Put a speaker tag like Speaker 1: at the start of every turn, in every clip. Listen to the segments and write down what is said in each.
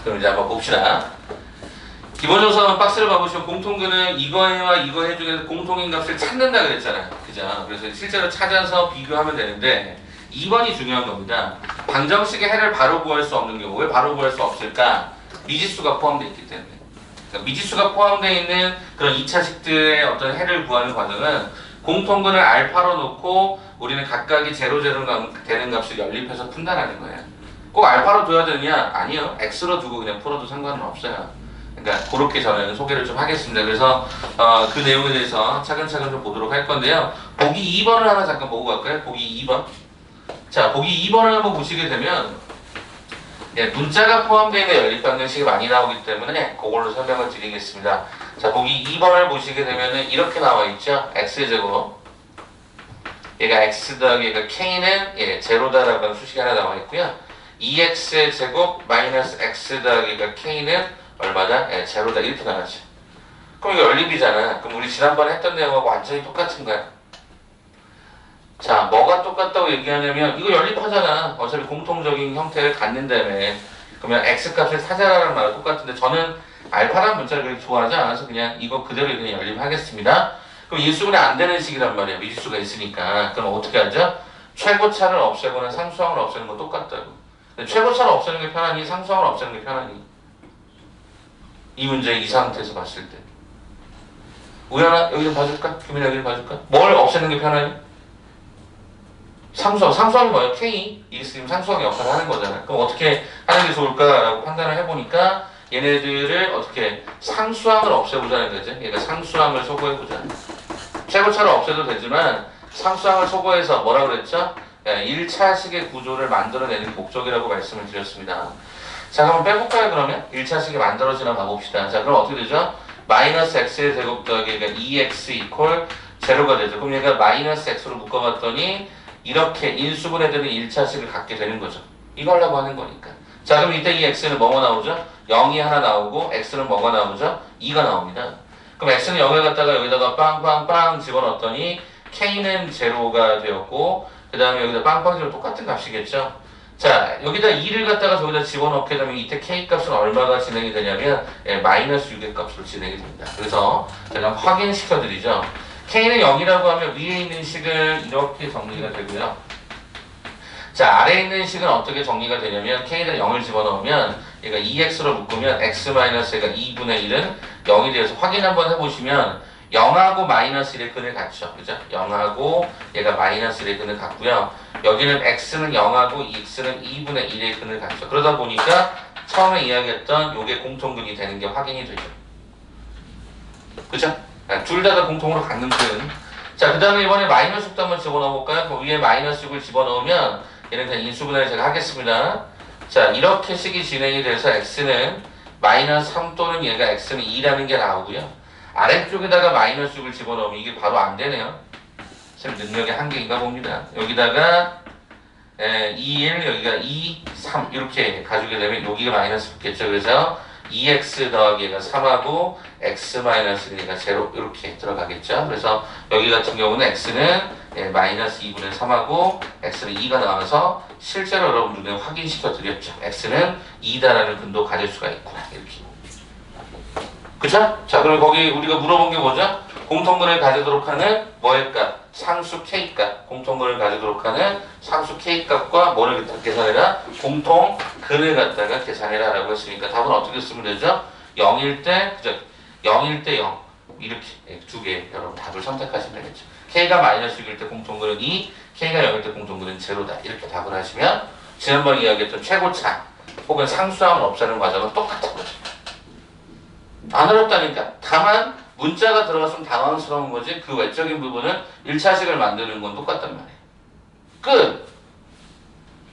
Speaker 1: 그럼 이제 한번 봅시다. 기본조사 박스를 봐보시면 공통근은 이거와 이거 중에서 공통인 값을 찾는다 그랬잖아요. 그죠? 그래서 실제로 찾아서 비교하면 되는데 2번이 중요한 겁니다. 방정식의 해를 바로 구할 수 없는 경우. 왜 바로 구할 수 없을까? 미지수가 포함되어 있기 때문에. 그러니까 미지수가 포함되어 있는 그런 2차식들의 어떤 해를 구하는 과정은 공통근을 알파로 놓고 우리는 각각이 제로 되는 값을 연립해서 푼다라는 거예요. 꼭 알파로 둬야 되느냐? 아니요. x로 두고 그냥 풀어도 상관은 없어요. 그러니까 그렇게 저는 소개를 좀 하겠습니다. 그래서 그 내용에 대해서 차근차근 좀 보도록 할 건데요. 보기 2번을 하나 잠깐 보고 갈까요? 보기 2번. 자, 보기 2번을 한번 보시게 되면 문자가 포함되어 있는 연립방정식이 많이 나오기 때문에 그걸로 설명을 드리겠습니다. 자, 보기 2번을 보시게 되면 이렇게 나와 있죠. x제곱. 얘가 x 더하기 얘가 k는 제로다라고 하는 수식이 하나 나와 있고요. 2x의 제곱 마이너스 x 더하기 얘가 k는 얼마다? 제로다. 이렇게 나왔죠. 그럼 이거 연립이잖아. 그럼 우리 지난번에 했던 내용하고 완전히 똑같은 거야. 자, 뭐가 똑같다고 얘기하냐면 이거 연립하잖아. 어차피 공통적인 형태를 갖는다며. 그러면 x값을 사자라는 말은 똑같은데 저는 알파라는 문자를 그렇게 좋아하지 않아서 그냥 이거 그대로 그냥 연립하겠습니다. 그럼 일수분해 안 되는 식이란 말이야. 미지수가 있으니까. 그럼 어떻게 하죠? 최고차를 없애거나 상수항을 없애는 건 똑같다고. 근데 최고차를 없애는 게 편하니 상수항을 없애는 게 편하니? 이 문제 이 상태에서 봤을 때. 우연아 여기 좀 봐줄까? 규민아 여기 좀 봐줄까? 뭘 없애는 게 편하니? 상수항이 뭐예요? K. 이게 지금 상수항의 역할을 하는 거잖아요. 그럼 어떻게 하는 게 좋을까라고 판단을 해보니까 얘네들을 어떻게 상수항을 없애보자는 거죠. 얘가 상수항을 소거해보자. 최고차를 없애도 되지만 상수항을 소거해서 뭐라고 그랬죠? 1차식의 구조를 만들어내는 게 목적이라고 말씀을 드렸습니다. 자, 그럼 빼볼까요, 그러면? 1차식이 만들어지나 봐봅시다. 자, 그럼 어떻게 되죠? 마이너스 x의 제곱 더하기 그러니까 2x 이퀄 제로가 되죠. 그럼 얘가 마이너스 x로 묶어봤더니 이렇게 인수분해되는 1차식을 갖게 되는 거죠. 이거 하려고 하는 거니까. 자, 그럼 이때 이 x는 뭐가 나오죠? 0이 하나 나오고 x는 뭐가 나오죠? 2가 나옵니다. 그럼 x는 0을 갖다가 여기다가 빵빵빵 집어넣었더니 k는 제로가 되었고 그 다음에 여기다 빵빵 집어 똑같은 값이겠죠? 자, 여기다 2를 갖다가 저기다 집어넣게 되면 이때 k 값은 얼마가 진행이 되냐면 마이너스 6의 값으로 진행이 됩니다. 그래서 제가 확인시켜 드리죠. k는 0이라고 하면 위에 있는 식을 이렇게 정리가 되고요. 자, 아래에 있는 식은 어떻게 정리가 되냐면 k는 0을 집어넣으면 얘가 2x로 묶으면 x-얘가 2분의 1은 0이 되어서 확인 한번 해보시면 0하고 마이너스 1의 근을 같죠. 그죠? 0하고 얘가 마이너스 1의 근을 같고요. 여기는 x는 0하고 x는 2분의 1의 근을 같죠. 그러다 보니까 처음에 이야기했던 요게 공통근이 되는 게 확인이 되죠. 그죠? 둘 다 공통으로 갖는 근. 자, 그 다음에 이번에 마이너스 6도 한번 집어넣어볼까요? 그 위에 마이너스 6을 집어넣으면 얘는 그냥 인수분해를 제가 하겠습니다. 자, 이렇게 식이 진행이 돼서 x는 마이너스 3 또는 얘가 x는 2라는 게 나오고요. 아래쪽에다가 마이너스 6을 집어넣으면 이게 바로 안 되네요. 쌤 능력의 한계인가 봅니다. 여기다가 2, 1, 여기가 2, 3 이렇게 가지게 되면 여기가 마이너스 붙겠죠. 그래서 2x 더하기 얘가 3하고 x 마이너스 1가 0 이렇게 들어가겠죠. 그래서 여기 같은 경우는 x는 마이너스 2분의 3하고 x는 2가 나와서 실제로 여러분 눈에 확인시켜 드렸죠. x는 2다라는 근도 가질 수가 있구나. 이렇게. 그쵸? 자, 그럼 거기 우리가 물어본 게 뭐죠? 공통근을 가지도록 하는 뭐의 값? 상수 k값. 공통근을 가지도록 하는 상수 k값과 뭐를 계산해라? 공통근을 갖다가 계산해라 라고 했으니까 답은 어떻게 쓰면 되죠? 0일 때, 그죠? 0일 때 0. 이렇게 두 개 여러분 답을 선택하시면 되겠죠. k가 마이너스 6일 때 공통근은 2, k가 0일 때 공통근은 제로다. 이렇게 답을 하시면 지난번에 이야기했던 최고차 혹은 상수항을 없애는 과정은 똑같은 거죠. 안 어렵다니까. 다만 문자가 들어갔으면 당황스러운 거지 그 외적인 부분은 1차식을 만드는 건 똑같단 말이에요. 끝!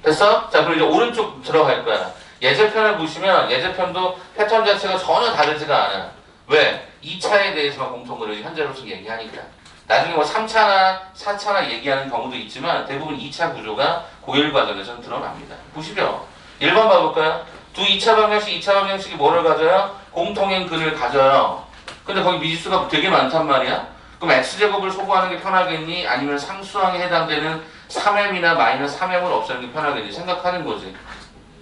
Speaker 1: 됐어? 자, 그럼 이제 오른쪽 들어갈 거야. 예제편을 보시면 예제편도 패턴 자체가 전혀 다르지가 않아. 왜? 2차에 대해서만 공통근을 현재로서 얘기하니까. 나중에 뭐 3차나 4차나 얘기하는 경우도 있지만 대부분 2차 구조가 고1 과정에서는 드러납니다. 보시죠. 1번 봐볼까요? 두 2차 방정식, 2차 방정식이 뭐를 가져요? 공통인 근을 가져요. 근데 거기 미지수가 되게 많단 말이야? 그럼 x제곱을 소구하는 게 편하겠니? 아니면 상수항에 해당되는 3m이나 마이너스 3m을 없애는 게 편하겠니? 생각하는 거지.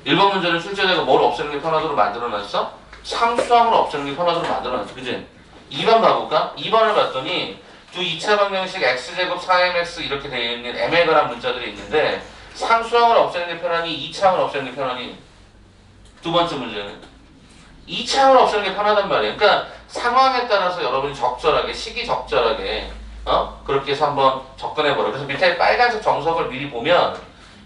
Speaker 1: 1번 문제는 출제자가 뭘 없애는 게 편하도록 만들어놨어? 상수항을 없애는 게 편하도록 만들어놨어. 그지? 2번 봐볼까? 2번을 봤더니 두 2차 방정식 x제곱 4mx 이렇게 되어 있는 m에 관한 문자들이 있는데 상수항을 없애는 게 편하니 2차항을 없애는 게 편하니? 두 번째 문제는 2차항을 없애는 게 편하단 말이에요. 그러니까 상황에 따라서 여러분이 적절하게 시기적절하게 그렇게 해서 한번 접근해보라. 그래서 밑에 빨간색 정석을 미리 보면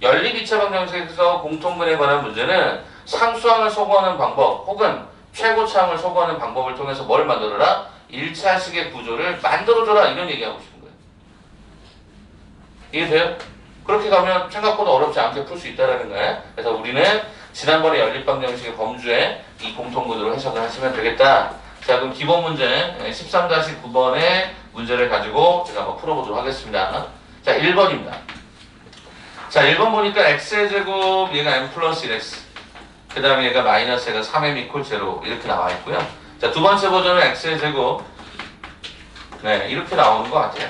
Speaker 1: 연립 2차 방정식에서 공통분에 관한 문제는 상수항을 소거하는 방법 혹은 최고차항을 소거하는 방법을 통해서 뭘 만들어라? 1차식의 구조를 만들어줘라 이런 얘기하고 싶은 거예요. 이해돼요? 그렇게 가면 생각보다 어렵지 않게 풀 수 있다는 거예요. 그래서 우리는 지난번에 연립 방정식의 범주에 이 공통구조로 해석을 하시면 되겠다. 자, 그럼 기본 문제 13-9번의 문제를 가지고 제가 한번 풀어보도록 하겠습니다. 자, 1번입니다. 자, 1번 보니까 x의 제곱 얘가 m 플러스 1x 그 다음에 얘가 마이너스 얘가 3m 이퀄 0 이렇게 나와 있고요. 자, 두 번째 버전은 x의 제곱 네, 이렇게 나오는 것 같아요.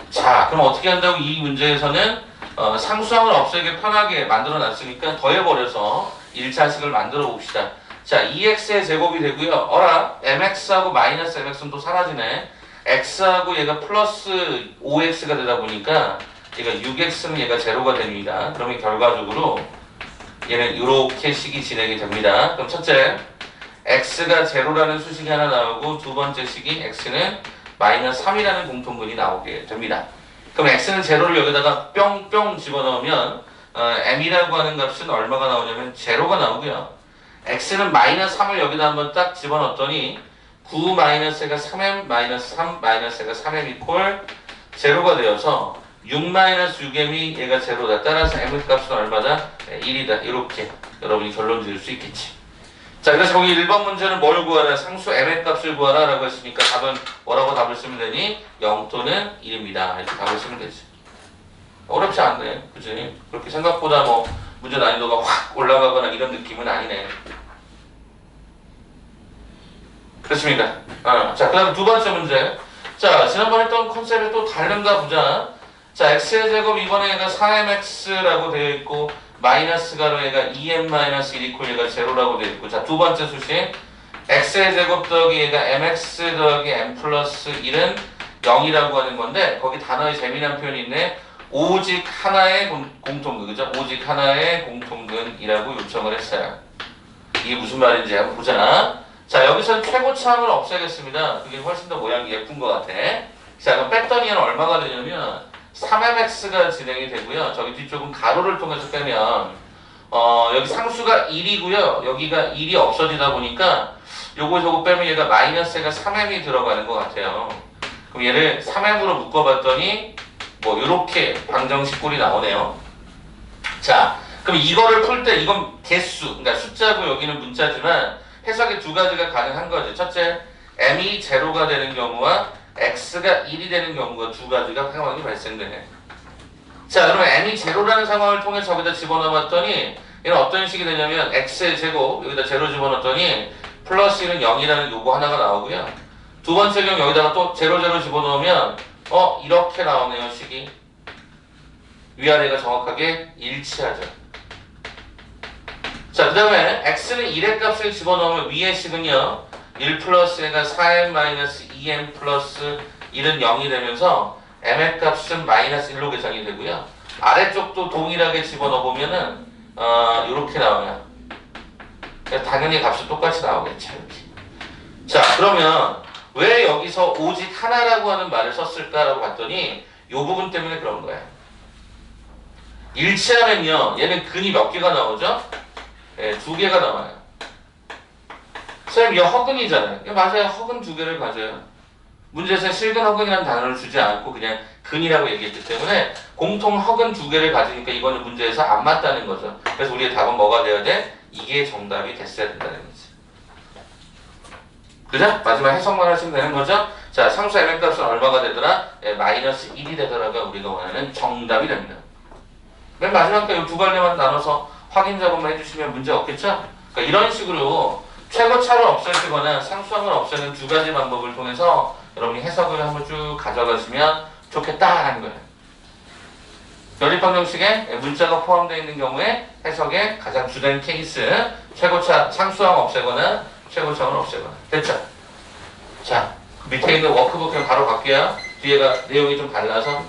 Speaker 1: 자, 그럼 어떻게 한다고 이 문제에서는 상수항을 없애게 편하게 만들어 놨으니까 더해버려서 1차식을 만들어 봅시다. 자, 2x의 제곱이 되고요. 어라, mx하고 마이너스 mx는 또 사라지네. x하고 얘가 플러스 5x가 되다 보니까 얘가 6x는 얘가 제로가 됩니다. 그러면 결과적으로 얘는 이렇게 식이 진행이 됩니다. 그럼 첫째, x가 제로라는 수식이 하나 나오고 두 번째 식이 x는 마이너스 3이라는 공통근이 나오게 됩니다. 그럼 x는 제로를 여기다가 뿅뿅 집어넣으면 m이라고 하는 값은 얼마가 나오냐면 제로가 나오고요. x는 마이너스 3을 여기다 한번 딱 집어넣었더니 9 마이너스가 3m 마이너스 3 마이너스가 3m 이퀄 제로가 되어서 6 마이너스 6m이 얘가 제로다. 따라서 m의 값은 얼마다? 1이다. 이렇게 여러분이 결론 지을 수 있겠지. 자, 그래서 거기 1번 문제는 뭘 구하라? 상수 m의 값을 구하라 라고 했으니까 답은 뭐라고 답을 쓰면 되니? 0 또는 1입니다. 이렇게 답을 쓰면 되지. 어렵지 않네. 그치? 그렇게 생각보다 뭐 문제 난이도가 확 올라가거나 이런 느낌은 아니네. 그렇습니다. 자, 그 다음 두 번째 문제. 자, 지난번에 했던 컨셉이 또 다른가 보자. 자, x의 제곱 이번에 얘가 4mx라고 되어 있고 마이너스 가로 얘가 2m-1 이퀄 얘가 제로라고 되어 있고 자, 두 번째 수식 x의 제곱 더하기 얘가 mx 더하기 m 플러스 1은 0이라고 하는 건데 거기 단어에 재미난 표현이 있네. 오직 하나의 공통근, 그죠? 오직 하나의 공통근이라고 요청을 했어요. 이게 무슨 말인지 한번 보자. 자, 여기서는 최고차항을 없애겠습니다. 그게 훨씬 더 모양이 예쁜 것 같아. 자, 그럼 뺐더니 얘는 얼마가 되냐면 3mx가 진행이 되고요. 저기 뒤쪽은 가로를 통해서 빼면 여기 상수가 1이고요. 여기가 1이 없어지다 보니까 요거 저거 빼면 얘가 마이너스가 3m이 들어가는 것 같아요. 그럼 얘를 3m으로 묶어봤더니 뭐 요렇게 방정식 꼴이 나오네요. 자, 그럼 이거를 풀 때 이건 개수, 그러니까 숫자고 여기는 문자지만 해석이 두 가지가 가능한 거죠. 첫째, m이 제로가 되는 경우와 x가 1이 되는 경우가 두 가지가 상황이 발생되네. 자, 그러면 m이 제로라는 상황을 통해 저기다 집어넣어봤더니 얘는 어떤 식이 되냐면 x의 제곱 여기다 제로 집어넣었더니 플러스 1은 0이라는 요거 하나가 나오고요. 두 번째 경우 여기다가 또 제로 집어넣으면 이렇게 나오네요. 식이 위아래가 정확하게 일치하죠. 자, 그 다음에 x는 1의 값을 집어넣으면 위의 식은요 1 플러스 얘가 4m-2m 플러스 1은 0이 되면서 m의 값은 마이너스 1로 계산이 되고요. 아래쪽도 동일하게 집어넣어보면은 이렇게 나와요. 당연히 값은 똑같이 나오겠죠. 이렇게. 자, 그러면 왜 여기서 오직 하나라고 하는 말을 썼을까라고 봤더니 이 부분 때문에 그런 거예요. 일치하면요 얘는 근이 몇 개가 나오죠? 네, 2개가 나와요. 선생님, 이거 허근이잖아요. 맞아요. 허근 2개를 가져요. 문제에서 실근 허근이라는 단어를 주지 않고 그냥 근이라고 얘기했기 때문에 공통 허근 2개를 가지니까 이거는 문제에서 안 맞다는 거죠. 그래서 우리의 답은 뭐가 돼야 돼? 이게 정답이 됐어야 된다는 거지. 그죠? 마지막 해석만 하시면 되는 거죠? 자, 상수 m의 값은 얼마가 되더라? 마이너스 1이 되더라가 우리가 원하는 정답이 됩니다. 맨 마지막에 이 두 갈래만 나눠서 확인 작업만 해주시면 문제 없겠죠? 그러니까 이런 식으로 최고차를 없애거나 상수항을 없애는 두 가지 방법을 통해서 여러분이 해석을 한번 쭉 가져가시면 좋겠다라는 거예요. 연립 방정식에 문자가 포함되어 있는 경우에 해석의 가장 주된 케이스 최고차 상수항 없애거나 최고차원 없애거나. 됐죠? 자, 밑에 있는 워크북 그냥 바로 갈게요. 뒤에가 내용이 좀 달라서.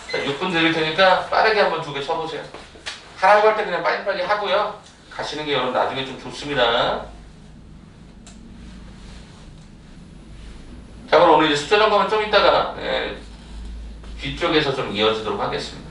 Speaker 1: 자, 6분 드릴 테니까 빠르게 한번 2개 쳐보세요. 하라고 할 때 그냥 빨리빨리 하고요. 가시는 게 여러분 나중에 좀 좋습니다. 자, 그럼 오늘 이제 숫자 점검은 좀 이따가 뒤쪽에서 좀 이어지도록 하겠습니다.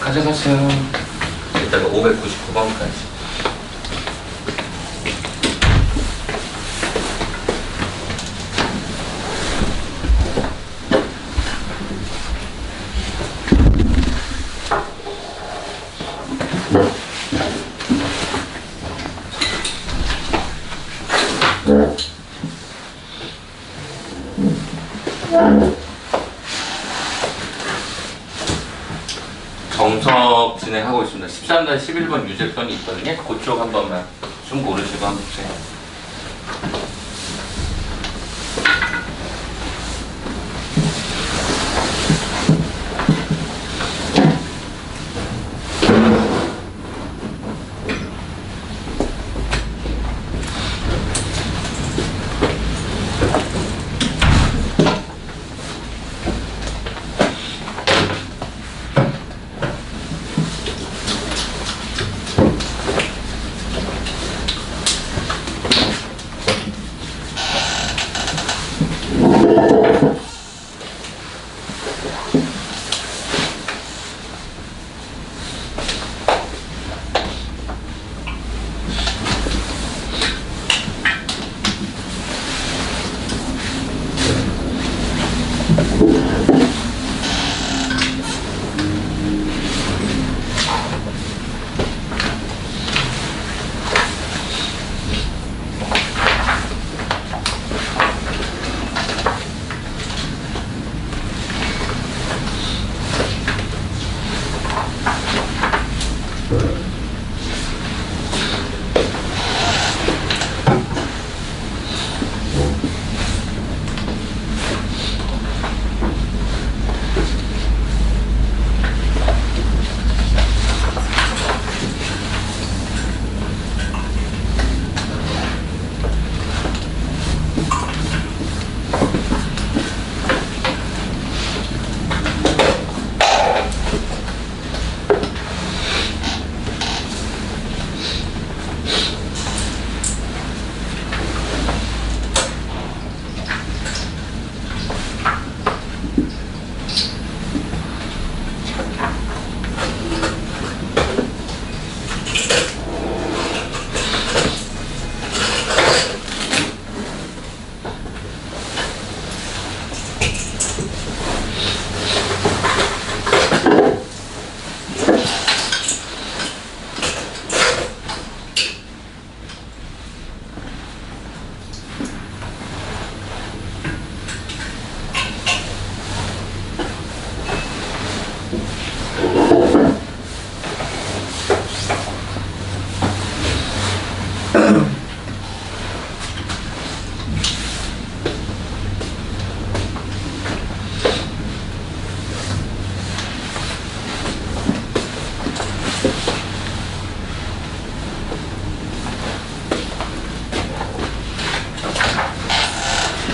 Speaker 1: 가져가세요. 이따가 599번까지. 정석 진행하고 있습니다. 13-11번 유제편이 있거든요. 그쪽 한 번만 좀 고르시고 한번 보세요.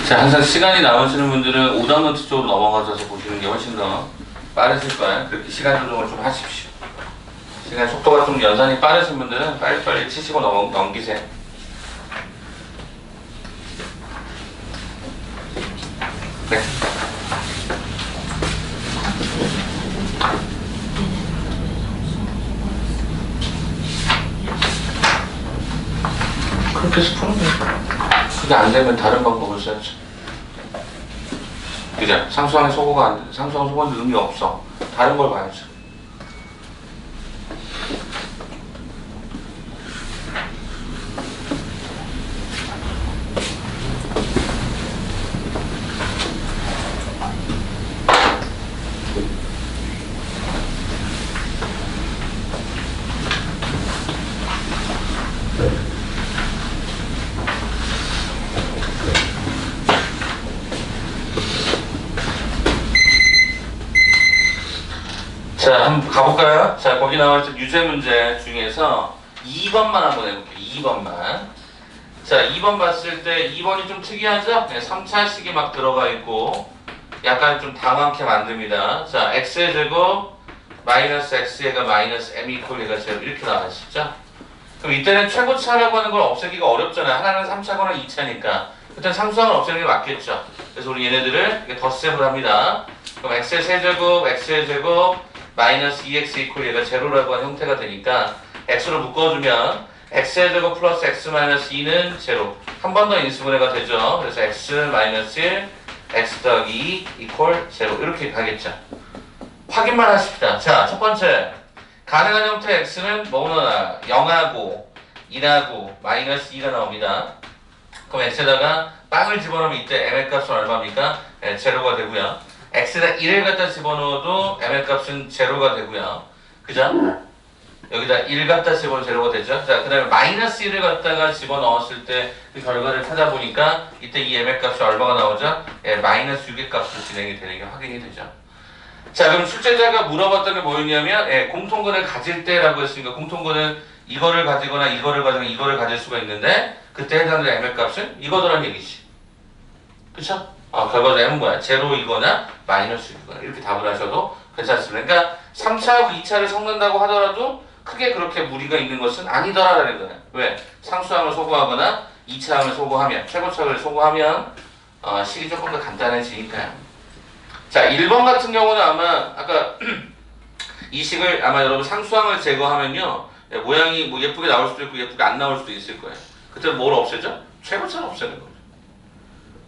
Speaker 1: 자, 항상 시간이 남으시는 분들은 오답노트 쪽으로 넘어가셔서 보시는 게 훨씬 더 빠르실 거예요. 그렇게 시간 조정을 좀 하십시오. 시간 속도가 좀 연산이 빠르신 분들은 빨리빨리 치시고 넘기세요. 네. 그렇게 해서 푸는 거예요. 그게 안 되면 다른 방법을 써야죠. 그죠? 상수항에 상수항 소거는 의미 없어. 다른 걸 봐야죠. 자, 한번 가볼까요? 자, 거기 나올 유제 문제 중에서 2번만 한번 해볼게요. 2번만. 자, 2번 봤을 때 2번이 좀 특이하죠? 네, 3차식이 막 들어가 있고 약간 좀 당황케 만듭니다. 자, x의 제곱 마이너스 x가 마이너스 m 이퀄 얘가 제곱 이렇게 나와 있었죠? 그럼 이때는 최고차라고 하는 걸 없애기가 어렵잖아요. 하나는 3차거나 2차니까. 그때는 상수항을 없애는 게 맞겠죠. 그래서 우리 얘네들을 이렇게 덧셈을 합니다. 그럼 x의 세제곱, x의 제곱 마이너스 2x 이퀄 얘가 제로라고 하는 형태가 되니까 x로 묶어주면 x의 제곱 플러스 x 마이너스 2는 제로. 한 번 더 인수분해가 되죠. 그래서 x 마이너스 1, x 더하기 2 이퀄 제로. 이렇게 가겠죠. 확인만 하십시다. 자, 첫 번째. 가능한 형태 x는 뭐나 0하고 2하고 마이너스 2가 나옵니다. 그럼 x에다가 빵을 집어넣으면 이때 m의 값은 얼마입니까? 네, 제로가 되고요. x에다 1을 갖다 집어넣어도 m의 값은 제로가 되고요. 그죠? 여기다 1 갖다 집어넣으면 제로가 되죠. 자, 그 다음에 마이너스 1을 갖다가 집어넣었을 때 그 결과를 찾아보니까 이때 이 m의 값이 얼마가 나오죠? 예, 마이너스 6의 값으로 진행이 되는 게 확인이 되죠. 자, 그럼 출제자가 물어봤던 게 뭐였냐면 공통근을 가질 때라고 했으니까 공통근은 이거를 가지거나 이거를 가지거나 이거를 가질 수가 있는데 그때 해당되는 m의 값은 이거더란 얘기지. 그쵸? 결과적으로 m은 뭐야? 제로이거나 마이너스이거나 이렇게 답을 하셔도 괜찮습니다. 그러니까 3차하고 2차를 섞는다고 하더라도 크게 그렇게 무리가 있는 것은 아니더라라는 거예요. 왜? 상수항을 소거하거나 2차항을 소거하면, 최고차를 소거하면 식이 조금 더 간단해지니까요. 자, 1번 같은 경우는 아마 아까 이 식을 아마 여러분 상수항을 제거하면요 모양이 뭐 예쁘게 나올 수도 있고 예쁘게 안 나올 수도 있을 거예요. 그때 뭘 없애죠? 최고차를 없애는 거죠.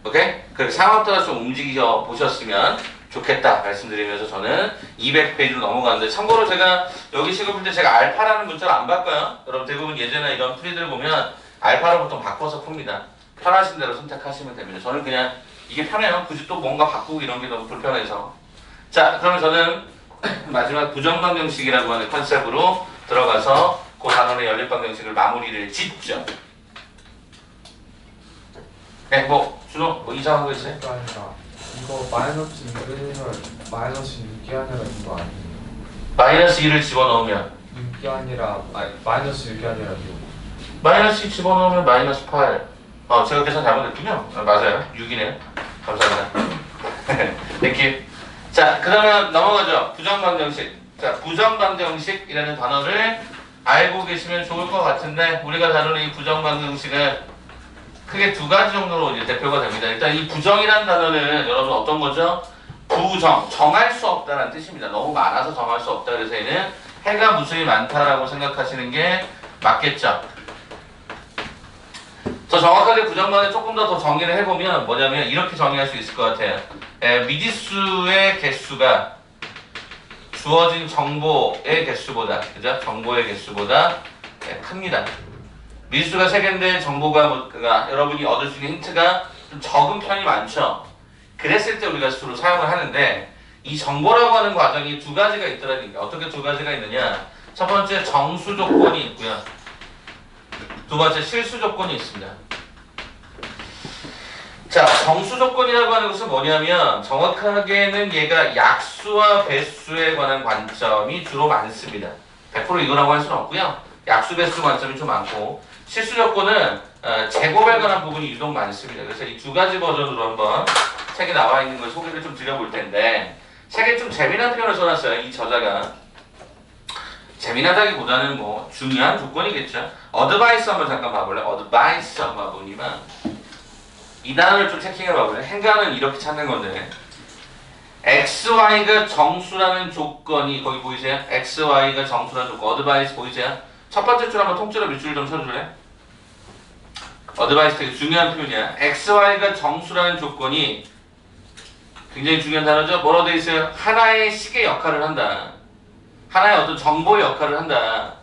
Speaker 1: 오케이? 그 상황 따라 좀 움직여 보셨으면 좋겠다 말씀드리면서 저는 200페이지로 넘어가는데 참고로 제가 여기 식을 풀 때 제가 알파라는 문자를 안 바꿔요. 여러분 대부분 예제나 이런 풀이들을 보면 알파로 보통 바꿔서 풉니다. 편하신 대로 선택하시면 됩니다. 저는 그냥 이게 편해요. 굳이 또 뭔가 바꾸고 이런 게 너무 불편해서. 자, 그러면 저는 마지막 부정방정식이라고 하는 컨셉으로 들어가서 그 단원의 연립방정식을 마무리를 짓죠. 네, 뭐 준호 뭐 이상한 거 있어요?
Speaker 2: 아니라 이거 마이너스 2를 마이너스 6이 아니라 이거 아니에요?
Speaker 1: 마이너스 2를 집어넣으면
Speaker 2: 6이 아니라 마이너스 6이 아니라 이거.
Speaker 1: 마이너스 2 집어넣으면 마이너스 8. 제가 계산 잘못했군요. 맞아요. 6이네요. 감사합니다. 땡큐. 자, 그 다음에 넘어가죠. 부정방정식. 자, 부정방정식이라는 단어를 알고 계시면 좋을 것 같은데 우리가 다루는 이 부정방정식은 크게 두 가지 정도로 이제 대표가 됩니다. 일단 이 부정이라는 단어는 여러분 어떤 거죠? 부정, 정할 수 없다는 뜻입니다. 너무 많아서 정할 수 없다. 그래서 얘는 해가 무수히 많다라고 생각하시는 게 맞겠죠. 더 정확하게 부정만을 조금 더 정의를 해보면 뭐냐면 이렇게 정의할 수 있을 것 같아요. 미지수의 개수가 주어진 정보의 개수보다, 그죠? 정보의 개수보다 큽니다. 미지수가 3개인데 정보가 그러니까 여러분이 얻을 수 있는 힌트가 좀 적은 편이 많죠. 그랬을 때 우리가 주로 사용을 하는데 이 정보라고 하는 과정이 두 가지가 있더라니까. 어떻게 두 가지가 있느냐? 첫 번째 정수 조건이 있고요. 두 번째 실수 조건이 있습니다. 자, 정수 조건이라고 하는 것은 뭐냐면 정확하게는 얘가 약수와 배수에 관한 관점이 주로 많습니다. 100% 이거라고 할 수는 없고요. 약수 배수 관점이 좀 많고 실수 조건은 제곱에 관한 부분이 유독 많습니다. 그래서 이 두 가지 버전으로 한번 책에 나와 있는 걸 소개를 좀 드려볼 텐데 책에 좀 재미난 표현을 써놨어요. 이 저자가. 재미나다기보다는 뭐 중요한 조건이겠죠. 어드바이스 한번 잠깐 봐볼래? 어드바이스 한번 봐보니만 이 단어를 좀 체킹해 봐볼래? 행간은 이렇게 찾는 건데 x, y가 정수라는 조건이 거기 보이세요? x, y가 정수라는 조건 어드바이스 보이세요? 첫 번째 줄 한번 통째로 밑줄 좀 쳐줄래? 어드바이스 되게 중요한 표현이야. x, y가 정수라는 조건이 굉장히 중요한 단어죠. 뭐라고 돼 있어요? 하나의 식의 역할을 한다. 하나의 어떤 정보의 역할을 한다.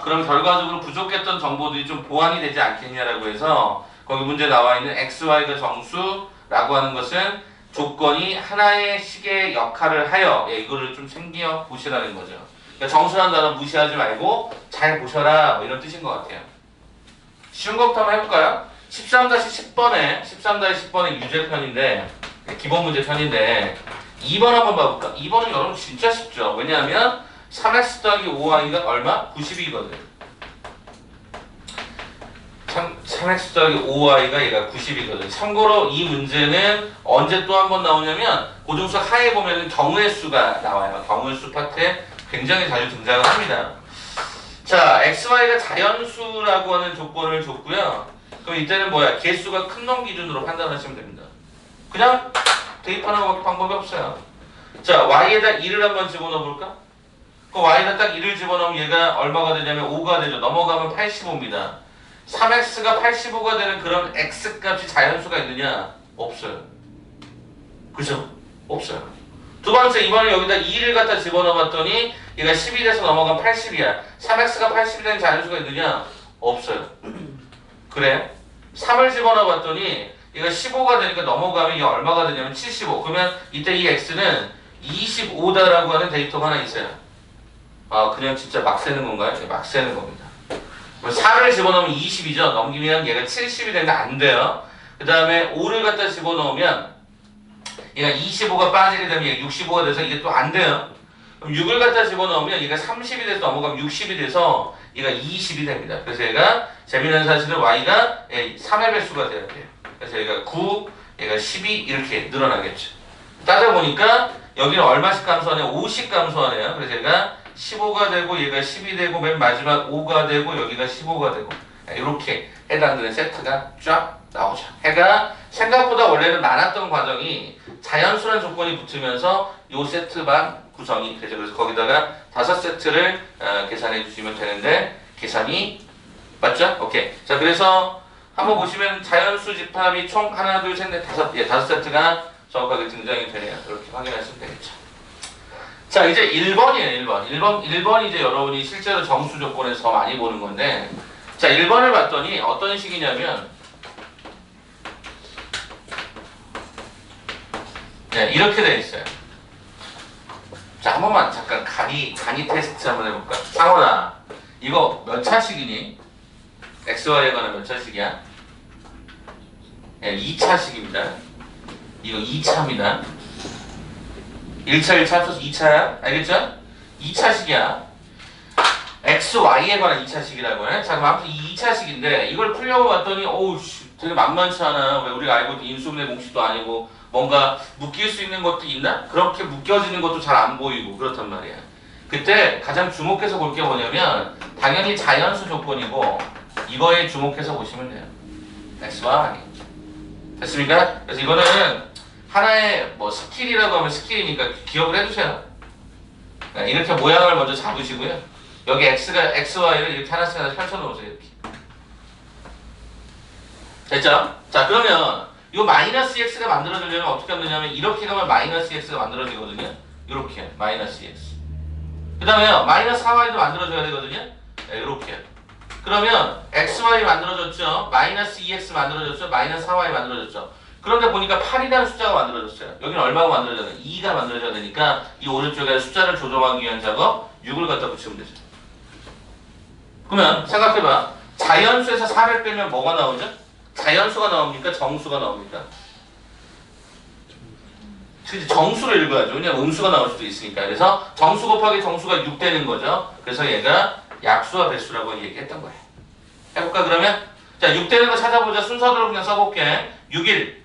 Speaker 1: 그럼 결과적으로 부족했던 정보들이 좀 보완이 되지 않겠냐라고 해서 거기 문제 나와 있는 x, y가 정수라고 하는 것은 조건이 하나의 식의 역할을 하여 이거를 좀 챙겨 보시라는 거죠. 그러니까 정수라는 단어 무시하지 말고 잘 보셔라 뭐 이런 뜻인 것 같아요. 쉬운 것부터 한번 해볼까요? 13-10번의 유제편인데 기본 문제편인데 2번 한번 봐볼까? 2번은 여러분 진짜 쉽죠. 왜냐하면 3x 더하기 5y가 얼마? 90이거든. 3x 더하기 5y가 얘가 90이거든. 참고로 이 문제는 언제 또 한 번 나오냐면 고등수학 하에 보면은 경우의 수가 나와요. 경우의 수 파트에 굉장히 자주 등장을 합니다. 자, x, y가 자연수라고 하는 조건을 줬고요. 그럼 이때는 뭐야? 개수가 큰 놈 기준으로 판단하시면 됩니다. 그냥 대입하는 것밖에 방법이 없어요. 자, y에다 2를 한번 집어넣어 볼까? 그 y에다 딱 2를 집어넣으면 얘가 얼마가 되냐면 5가 되죠. 넘어가면 85입니다. 3x가 85가 되는 그런 x값이 자연수가 있느냐? 없어요. 그죠? 없어요. 두 번째, 이번에 여기다 2를 갖다 집어넣어 봤더니 얘가 10이 돼서 넘어가면 80이야. 3x가 80이 되는 자연수가 있느냐? 없어요. 그래? 3을 집어넣어 봤더니 얘가 15가 되니까 넘어가면 이게 얼마가 되냐면 75. 그러면 이때 이 x는 25다라고 하는 데이터가 하나 있어요. 그냥 진짜 막 세는 건가요? 네, 막 세는 겁니다. 4를 집어넣으면 20이죠. 넘기면 얘가 70이 되는데 안 돼요. 그 다음에 5를 갖다 집어넣으면 얘가 25가 빠지게 되면 얘가 65가 돼서 이게 또 안 돼요. 그럼 6을 갖다 집어넣으면 얘가 30이 돼서 넘어가면 60이 돼서 얘가 20이 됩니다. 그래서 얘가 재미난 사실은 y가 3의 배수가 돼야 돼요. 그래서 얘가 9, 얘가 12 이렇게 늘어나겠죠. 따져보니까 여기는 얼마씩 감소하냐? 5씩 감소하네요. 그래서 얘가 15가 되고 얘가 10이 되고 맨 마지막 5가 되고 여기가 15가 되고 이렇게 해당되는 세트가 쫙 나오죠. 해가 생각보다 원래는 많았던 과정이 자연수란 조건이 붙으면서 요 세트만 구성이 되죠. 그래서 거기다가 5세트를 계산해 주시면 되는데 계산이 맞죠? 오케이. 자, 그래서 한번 보시면 자연수 집합이 총 하나, 둘, 셋, 넷, 다섯 세트가 정확하게 등장이 되네요. 이렇게 확인하시면 되겠죠. 자, 이제 1번이에요. 1번이 이제 여러분이 실제로 정수 조건에서 많이 보는 건데, 자, 1번을 봤더니 어떤 식이냐면, 네, 이렇게 되어 있어요. 자, 한 번만 잠깐 간이 테스트 한번 해볼까? 상원아, 이거 몇 차식이니? XY에 관한 몇 차식이야? 네, 2차식입니다. 이거 2차입니다. 1차 합쳐서 2차야. 알겠죠? 2차식이야. XY에 관한 2차식이라고 해. 자, 그럼 아무튼 이 2차식인데 이걸 풀려고 봤더니 어우 되게 만만치 않아. 왜 우리가 알고 있는 인수분해 공식도 아니고 뭔가 묶일 수 있는 것도 있나? 그렇게 묶여지는 것도 잘 안 보이고 그렇단 말이야. 그때 가장 주목해서 볼 게 뭐냐면 당연히 자연수 조건이고 이거에 주목해서 보시면 돼요. XY. 됐습니까? 그래서 이거는 하나의 뭐 스킬이라고 하면 스킬이니까 기억을 해주세요. 네, 이렇게 모양을 먼저 잡으시고요. 여기 XY를 이렇게 하나씩 펼쳐놓으세요. 이렇게. 됐죠? 자, 그러면 이 마이너스 x가 만들어지려면 어떻게 하면 되냐면 이렇게 가면 마이너스 x가 만들어지거든요. 이렇게 마이너스 x. 그 다음에 마이너스 4y도 만들어져야 되거든요. 네, 이렇게. 그러면 xy 만들어졌죠. 마이너스 2x 만들어졌죠. 마이너스 4y 만들어졌죠. 그런데 보니까 8이라는 숫자가 만들어졌어요. 여기는 얼마가 만들어져야 돼? 2가 만들어져야 되니까 이 오른쪽에 숫자를 조정하기 위한 작업 6을 갖다 붙이면 되죠. 그러면 생각해봐. 자연수에서 4를 빼면 뭐가 나오죠? 자연수가 나옵니까? 정수가 나옵니까? 정수를 읽어야죠. 왜냐면 음수가 나올 수도 있으니까. 그래서 정수 곱하기 정수가 6 되는 거죠. 그래서 얘가 약수와 배수라고 얘기했던 거예요. 해볼까 그러면? 자, 6 되는 거 찾아보자. 순서대로 그냥 써볼게. 6일.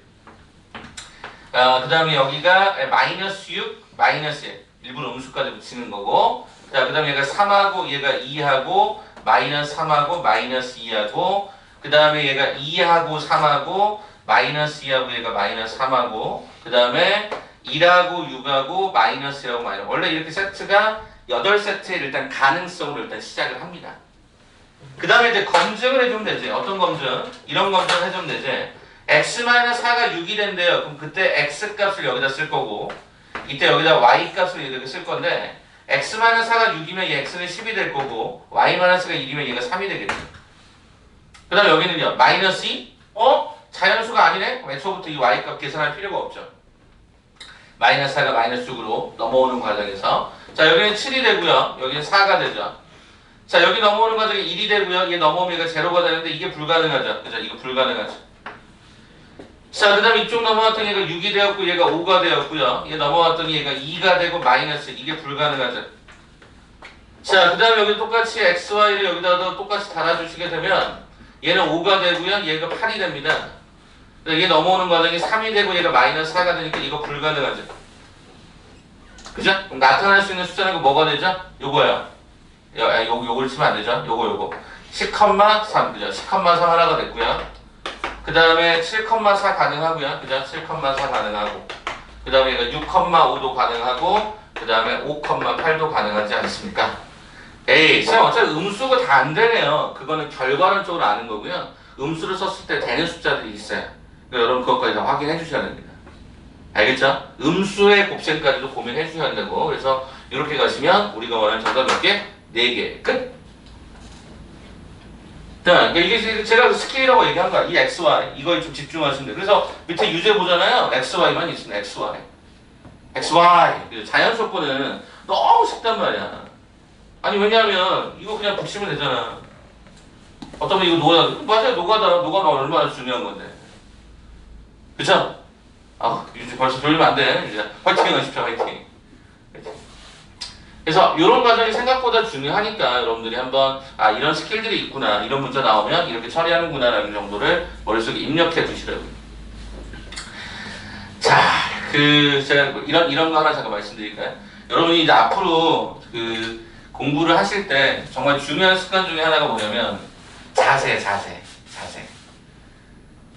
Speaker 1: 그 다음에 여기가 마이너스 6, 마이너스 1. 일부러 음수까지 붙이는 거고. 자, 그 다음에 얘가 3하고 얘가 2하고 마이너스 3하고 마이너스 2하고 그 다음에 얘가 2하고 3하고 마이너스 2하고 얘가 마이너스 3하고 그 다음에 1하고 6하고 마이너스 1하고 마이너스 원래 이렇게 세트가 8세트에 일단 가능성으로 일단 시작을 합니다. 그 다음에 이제 검증을 해주면 되지. 어떤 검증? 이런 검증을 해주면 되지. x-4가 6이 된대요. 그럼 그때 x 값을 여기다 쓸 거고 이때 여기다 y 값을 이렇게 쓸 건데 x-4가 6이면 얘 x는 10이 될 거고 y-가 1이면 얘가 3이 되겠지. 그 다음에 여기는요. 마이너스 2? 자연수가 아니네? 애초부터 이 y값 계산할 필요가 없죠. 마이너스 4가 마이너스 6으로 넘어오는 과정에서 자 여기는 7이 되고요. 여기는 4가 되죠. 자 여기 넘어오는 과정에 1이 되고요. 얘 넘어오면 얘가 제로가 되는데 이게 불가능하죠. 그죠? 이거 불가능하죠. 자 그 다음 이쪽 넘어왔더니 얘가 6이 되었고 얘가 5가 되었고요. 얘 넘어왔더니 얘가 2가 되고 마이너스 이게 불가능하죠. 자 그 다음에 여기 똑같이 xy를 여기다가 똑같이 달아주시게 되면 얘는 5가 되고요. 얘가 8이 됩니다. 얘 넘어오는 과정이 3이 되고 얘가 마이너스 4가 되니까 이거 불가능하죠. 그죠? 그럼 나타날 수 있는 숫자는 뭐가 되죠? 요거야. 요걸 치면 안 되죠? 요거 10,3 그죠? 10,3 하나가 됐고요. 그 다음에 7,4 가능하고요. 그죠? 7,4 가능하고 그 다음에 얘가 6,5도 가능하고 그 다음에 5,8도 가능하지 않습니까? 에이 쌤 어차피 음수가 다 안 되네요. 그거는 결과론적으로 아는 거고요. 음수를 썼을 때 되는 숫자들이 있어요. 그러니까 여러분 그것까지 다 확인해 주셔야 됩니다. 알겠죠? 음수의 곱셈까지도 고민해 주셔야 되고 그래서 이렇게 가시면 우리가 원하는 정답 몇 개? 4개 끝! 자, 이게 제가 스케일이라고 얘기한 거야. 이 XY 이거에 좀 집중하시면 돼요. 그래서 밑에 유제 보잖아요. XY만 있으면 XY XY 자연수거는 너무 쉽단 말이야. 아니 왜냐하면 이거 그냥 붙이면 되잖아. 어떤 분 이거 노가다 맞아요. 노가다 얼마나 중요한 건데 그쵸? 이제 벌써 돌리면 안 돼. 이제 화이팅 하십시오. 화이팅. 그래서 이런 과정이 생각보다 중요하니까 여러분들이 한번 이런 스킬들이 있구나 이런 문자 나오면 이렇게 처리하는구나 라는 정도를 머릿속에 입력해 두시라고요. 자, 제가 이런 거 하나 잠깐 말씀드릴까요? 여러분이 이제 앞으로 공부를 하실 때 정말 중요한 습관 중에 하나가 뭐냐면 자세.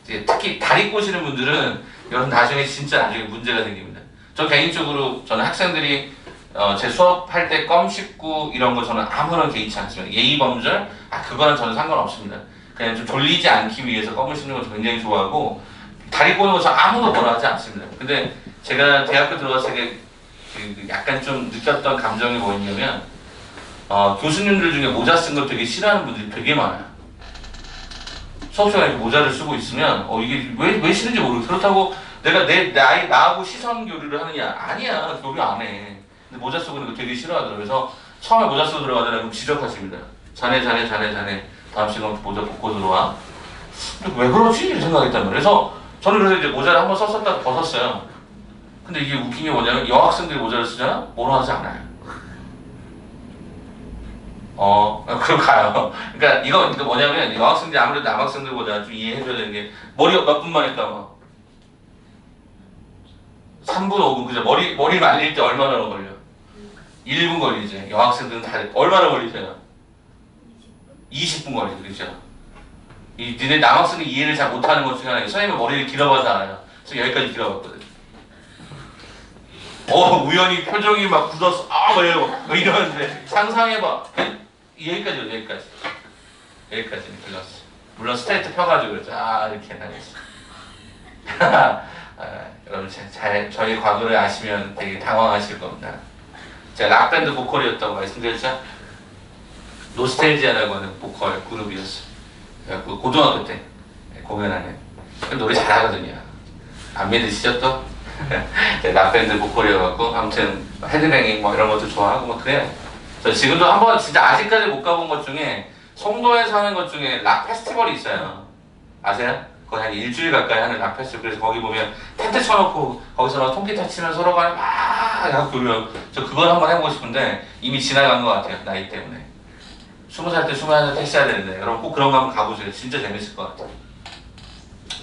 Speaker 1: 이제 특히 다리 꼬시는 분들은 여러분 나중에 진짜 나중에 문제가 생깁니다. 저 개인적으로 저는 학생들이 제 수업할 때 껌 씹고 이런 거 저는 아무런 개의치 않습니다. 예의 범절 그거는 저는 상관없습니다. 그냥 좀 졸리지 않기 위해서 껌을 씹는 거 굉장히 좋아하고 다리 꼬는 거 저 아무도 뭐라 하지 않습니다. 근데 제가 대학교 들어갔을 때 약간 좀 느꼈던 감정이 뭐였냐면 교수님들 중에 모자 쓴 걸 되게 싫어하는 분들이 되게 많아요. 수업 시간에 모자를 쓰고 있으면 이게 왜 싫은지 모르겠어. 그렇다고 내가 나하고 시선 교류를 하느냐? 아니야. 교류 안 해. 근데 모자 쓰고 있는 거 되게 싫어하더라고요. 그래서 처음에 모자 쓰고 들어가잖아요. 그럼 지적하십니다. 자네. 다음 시간부터 모자 벗고 들어와. 근데 왜 그러지? 이렇게 생각했단 말이에요. 그래서 저는 그래서 이제 모자를 한번 썼었다가 벗었어요. 근데 이게 웃긴 게 뭐냐면 여학생들이 모자를 쓰잖아? 뭐라 하지 않아요. 그럼 가요. 그러니까 이거 뭐냐면 여학생들이 아무래도 남학생들보다 좀 이해해줘야 되는 게 머리 몇 분만 했다가 3분 5분 그죠? 머리 말릴 때 얼마나 걸려? 1분 걸리지. 여학생들은 다 얼마나 걸리세요? 20분 걸리죠. 그죠? 니네 남학생이 이해를 잘 못하는 것 중에 하나예요. 선생님은 머리를 길어봐서 알아요. 그래서 여기까지 길어봤거든. 우연히 표정이 막 굳었어. 뭐 이러는데 상상해봐. 여기까지는 길렀어. 물론 스트레이트 펴가지고 이렇게 다녔어. 여러분 저희 과거를 아시면 되게 당황하실 겁니다. 제가 락밴드 보컬이었다고 말씀드렸죠? 노스텔지아라고 하는 보컬 그룹이었어요. 그래갖고 고등학교 때 공연하는 노래 잘하거든요. 안 믿으시죠 또? 락밴드 보컬이어갖고 아무튼 헤드뱅잉 이런 것도 좋아하고 그래요. 저 지금도 한번 진짜 아직까지 못 가본 것 중에 송도에서 하는 것 중에 락 페스티벌이 있어요. 아세요? 거의 한 일주일 가까이 하는 락 페스티벌. 그래서 거기 보면 텐트 쳐놓고 거기서 막 통기타 치면서 서로가 막 하고 그러면 저 그걸 한번 해보고 싶은데 이미 지나간 것 같아요. 나이 때문에. 20살 때 21살 택시해야 되는데 여러분 꼭 그런 거 한번 가보세요. 진짜 재밌을 것 같아요.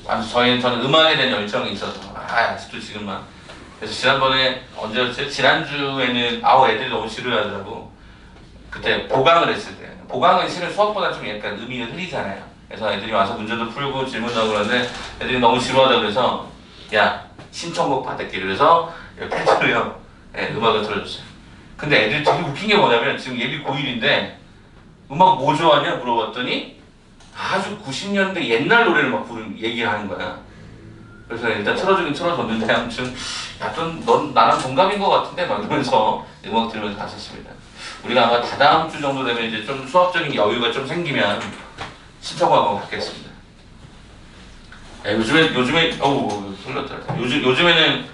Speaker 1: 아무튼 저는 음악에 대한 열정이 있어서 아직도 지금만 그래서 지난번에 언제였지? 지난주에는 애들이 너무 지루하더라고. 그때 보강을 했을 때 보강은 실은 수업보다 좀 약간 의미가 흘리잖아요. 그래서 애들이 와서 문제도 풀고 질문도 하고 그러는데 애들이 너무 지루하다 그래서 야 신청곡 받을게 그래서 패드로요 음악을 틀어줬어요. 근데 애들이 되게 웃긴 게 뭐냐면 지금 예비 고1인데 음악 뭐 좋아하냐 물어봤더니 아주 90년대 옛날 노래를 막 얘기를 하는 거야. 그래서 일단 틀어주긴 틀어줬는데 아무튼 넌 나랑 동갑인 것 같은데 막 이러면서 음악 들으면서 갔었습니다. 우리가 아마 다다음 주 정도 되면 이제 좀 수업적인 여유가 좀 생기면 신청을 한번 받겠습니다. 야, 요즘에 틀렸다. 요즘에는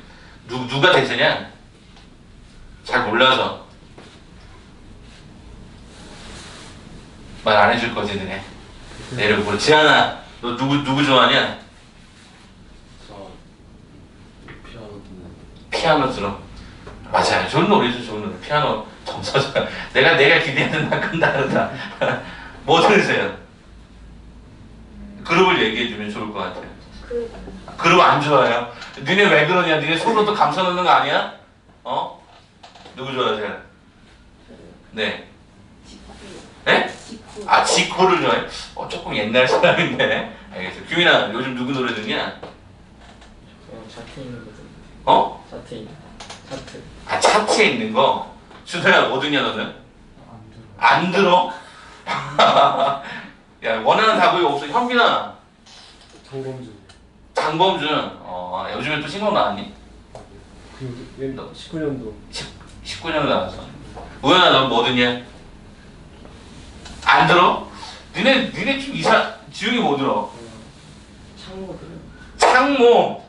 Speaker 1: 누가 대세냐? 잘 몰라서 말 안 해줄 거지 너네. 내를 보러 지한아 너 누구 좋아하냐?
Speaker 2: 저 피아노 듣는
Speaker 1: 피아노 들어. 맞아요. 좋은 노래죠, 좋은 노래. 피아노 점수가 내가 기대하는 만큼 다르다. 뭐 들으세요? 그룹을 얘기해주면 좋을 것 같아요. 그룹 안 좋아해요? 니네 왜 그러냐? 니네 속으로 또 감춰놓는 거 아니야? 어? 누구 좋아하세요? 네. 네? 아 지코를 좋아해? 조금 옛날 사람인데. 알겠어요. 규민아 요즘 누구 노래 듣냐?
Speaker 3: 차트에 있는 거죠.
Speaker 1: 어?
Speaker 3: 차트.
Speaker 1: 아 차트에 있는 거? 준호야 뭐 듣냐 너는? 안 들어? 야 원하는 답이 없어. 현빈아 장범준 요즘에 또 신곡 나왔니?
Speaker 2: 그 19년도
Speaker 1: 19년 나왔어. 우연아 넌 뭐 듣냐? 안 들어? 니네 좀 지웅이 뭐 들어?
Speaker 3: 창모 들어요.
Speaker 1: 창모.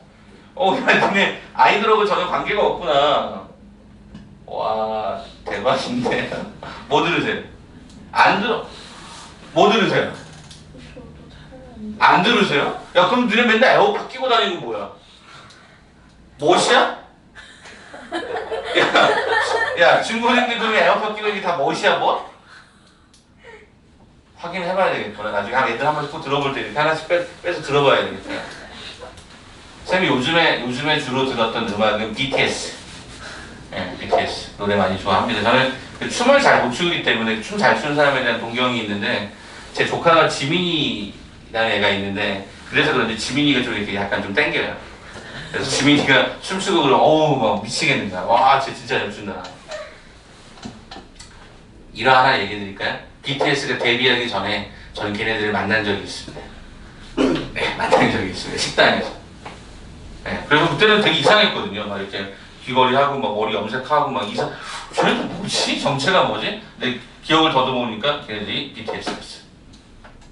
Speaker 1: 야 니네 아이들하고 전혀 관계가 없구나. 와 대박인데. 뭐 들으세요? 안 들어. 뭐 들으세요? 안 들으세요? 야 그럼 니네 맨날 에어팟 끼고 다니는 거 뭐야? 멋이야? 야 중고등들 중에 에어팟 끼고 이게 다 멋이야 뭐? 확인해봐야 되겠구나. 나중에 애들 한 번씩 또 들어볼 때 이렇게 하나씩 빼서 들어봐야 되겠다. 쌤이 요즘에 주로 들었던 음악은 BTS. 네, BTS 노래 많이 좋아합니다. 저는 그 춤을 잘 못 추기 때문에 춤 잘 추는 사람에 대한 동경이 있는데 제 조카가 지민이라는 애가 있는데 그래서 그런지 지민이가 좀 이렇게 약간 좀 땡겨요. 그래서 지민이가 춤추고 그러면 막 미치겠는 거야. 와 쟤 진짜 잘 춘다. 일화 하나 얘기해 드릴까요? BTS가 데뷔하기 전에 저는 걔네들을 만난 적이 있습니다. 네, 만난 적이 있습니다. 식당에서. 네, 그래서 그때는 되게 이상했거든요. 막 이렇게 귀걸이하고 막 머리 염색하고 막 쟤네들 뭐지? 정체가 뭐지? 근데 기억을 더듬어보니까 걔네들이 BTS였어요.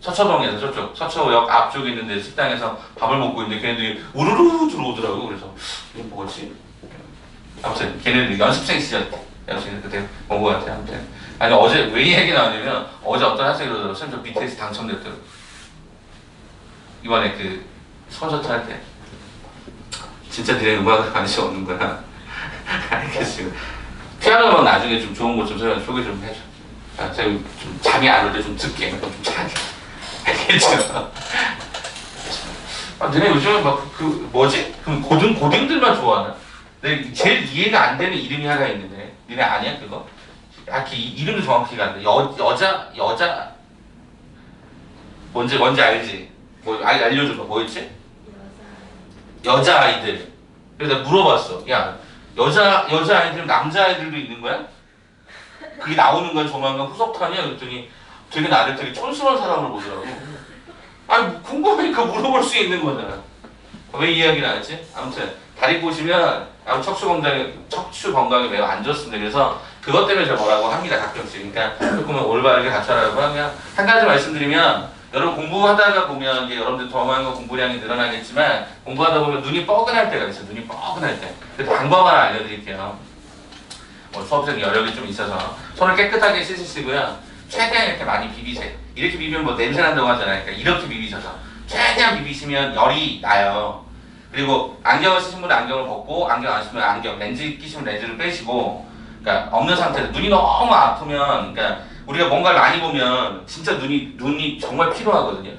Speaker 1: 서초동에서 저쪽 서초역 앞쪽에 있는데 식당에서 밥을 먹고 있는데 걔네들이 우르르 들어오더라고. 그래서 이게 뭐지? 아무튼 걔네들 연습생 시절 때 연습생 그때 본 것 같아요. 아무튼 아니 어제 왜 이 얘기 나왔냐면 어제 어떤 학생이 그러더라고요. 선생님 저 BTS 당첨됐더라고요. 이번에 그 콘서트 할 때 진짜 니네 음악에 관심 없는 거야. 알겠습니다. 피아노 음악 나중에 좀 좋은 거 좀 소개 좀 해줘. 제가 좀 잠이 안 올 때 좀 듣게 좀 자게. 알겠죠? 너네 요즘에 막 그 뭐지? 그럼 고딩들만 좋아하나? 근데 제일 이해가 안 되는 이름이 하나 있는데 니네 아니야 그거? 이름도 정확히가 안 돼. 여자 뭔지 알지? 뭐 알려줘봐. 뭐였지? 여자 아이들. 그래서 내가 물어봤어. 야 여자 아이들 남자 아이들도 있는 거야? 그게 나오는 건 조만간 후속탄이야. 그랬더니 되게 나를 되게 촌스러운 사람을 보더라고. 아니 궁금하니까 물어볼 수 있는 거잖아. 왜 이야기를 안 했지? 아무튼 다리 보시면 척추 건강에 매우 안 좋습니다. 그래서 그것 때문에 제가 뭐라고 합니다. 가끔씩. 그러니까 조금은 올바르게 갖춰라고 하면 한 가지 말씀드리면 여러분 공부하다가 보면 이제 여러분들 더만과 공부량이 늘어나겠지만 공부하다 보면 눈이 뻐근할 때가 있어요. 눈이 뻐근할 때. 그래서 방법 하나 알려드릴게요. 수업생 여력이 좀 있어서 손을 깨끗하게 씻으시고요. 최대한 이렇게 많이 비비세요. 이렇게 비비면 뭐 냄새 난다고 하잖아요. 그러니까 이렇게 비비셔서 최대한 비비시면 열이 나요. 그리고 안경을 쓰신 분은 안경을 벗고 안경 안 쓰면 렌즈 끼시면 렌즈를 빼시고 그러니까 없는 상태에서 눈이 너무 아프면 그러니까 우리가 뭔가를 많이 보면 진짜 눈이 정말 필요하거든요.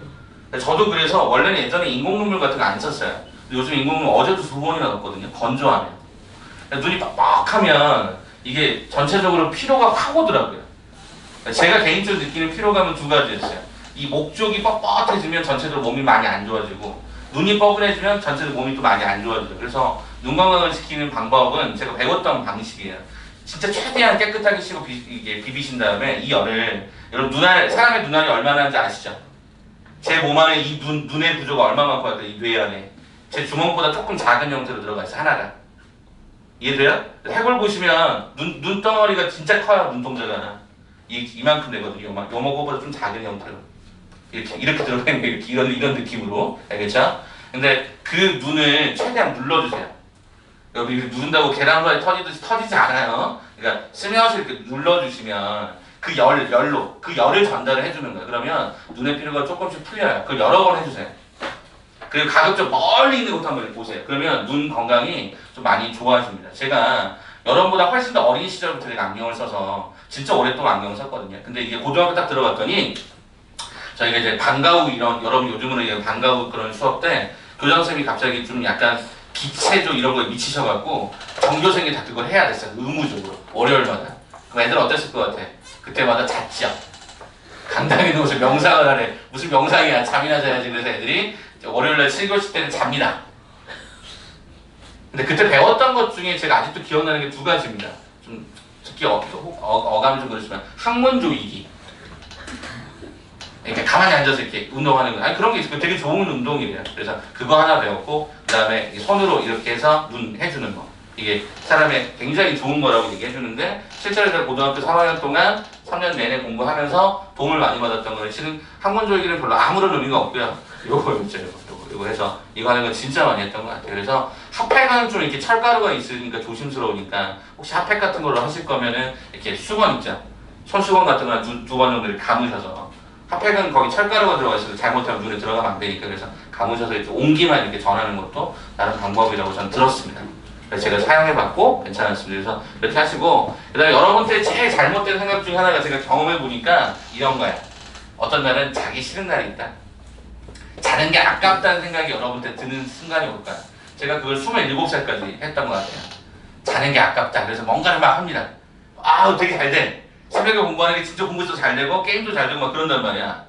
Speaker 1: 저도 그래서 원래는 예전에 인공눈물 같은 거 안 썼어요. 근데 요즘 인공눈물 어제도 2번이나 넣었거든요. 건조하면. 눈이 빡빡하면 이게 전체적으로 피로가 확 오더라고요. 제가 개인적으로 느끼는 피로감은 두 가지였어요. 이 목 쪽이 뻣뻣해지면 전체적으로 몸이 많이 안 좋아지고 눈이 뻐근해지면 전체적으로 몸이 또 많이 안 좋아져요. 그래서 눈 건강을 지키는 방법은 제가 배웠던 방식이에요. 진짜 최대한 깨끗하게 씻고 비비신 다음에 이 열을 여러분 사람의 눈알이 얼마나 하는지 아시죠? 제 몸 안에 이 눈의 구조가 얼마만큼 할까요? 이 뇌 안에 제 주먹보다 조금 작은 형태로 들어가 있어요. 하나가. 이해돼요? 해골 보시면 눈덩어리가 진짜 커요. 눈동자가 이만큼 되거든요. 요거보다 좀 작은 형태로 이렇게 들어가 있는 게 이런 느낌으로. 알겠죠? 근데 그 눈을 최대한 눌러주세요. 여기 누른다고 계란 후라이 터지듯이 터지지 않아요. 그러니까 스며시 이렇게 눌러주시면 그 열을 전달을 해주는 거예요. 그러면 눈의 피로가 조금씩 풀려요. 그걸 여러 번 해주세요. 그리고 가급적 멀리 있는 곳 한번 보세요. 그러면 눈 건강이 좀 많이 좋아집니다. 제가 여러분보다 훨씬 더 어린 시절부터 제가 안경을 써서 진짜 오랫동안 안경을 썼거든요. 근데 이게 고등학교 딱 들어갔더니 저희가 이제 방과후 여러분 요즘은 방과후 그런 수업 때 교장 선생님이 갑자기 좀 약간 기체조 이런 거에 미치셔갖고 전교생이 다 그걸 해야 됐어요. 의무적으로 월요일마다. 그럼 애들 어땠을 것 같아? 그때마다 잤죠. 강당에는 무슨 명상을 하래. 무슨 명상이야. 잠이나 자야지. 그래서 애들이 월요일날 7교시 때는 잡니다. 근데 그때 배웠던 것 중에 제가 아직도 기억나는 게 두 가지입니다. 좀 특히 어감이 좀 그렇지만 항문 조이기. 이렇게 가만히 앉아서 이렇게 운동하는 거. 아니 그런 게 있어요. 되게 좋은 운동이래요. 그래서 그거 하나 배웠고 그다음에 손으로 이렇게 해서 눈 해주는 거. 이게 사람의 굉장히 좋은 거라고 얘기해주는데 실제로 제가 고등학교 3학년 동안 3년 내내 공부하면서 도움을 많이 받았던 거는 실은 항문 조이기는 별로 아무런 의미가 없고요. 요거였죠. 요거 해서 이거 하는 건 진짜 많이 했던 것 같아요. 그래서 핫팩은 좀 이렇게 철가루가 있으니까 조심스러우니까 혹시 핫팩 같은 걸로 하실 거면은 이렇게 수건 있죠. 손수건 같은 거나 두 번 정도 이렇게 감으셔서 핫팩은 거기 철가루가 들어가 있어서 잘못하면 눈에 들어가면 안 되니까 그래서 감으셔서 이렇게 온기만 이렇게 전하는 것도 다른 방법이라고 저는 들었습니다. 그래서 제가 사용해봤고 괜찮았습니다. 그래서 이렇게 하시고 그다음에 여러분들의 제일 잘못된 생각 중에 하나가 제가 경험해보니까 이런 거예요. 어떤 날은 자기 싫은 날이 있다. 자는 게 아깝다는 생각이 여러분한테 드는 순간이 올까요? 제가 그걸 27살까지 했던 것 같아요. 자는 게 아깝다. 그래서 뭔가를 막 합니다. 되게 잘 돼. 새벽에 공부하는 게 진짜 공부도 잘 되고 게임도 잘 되고 막 그런단 말이야.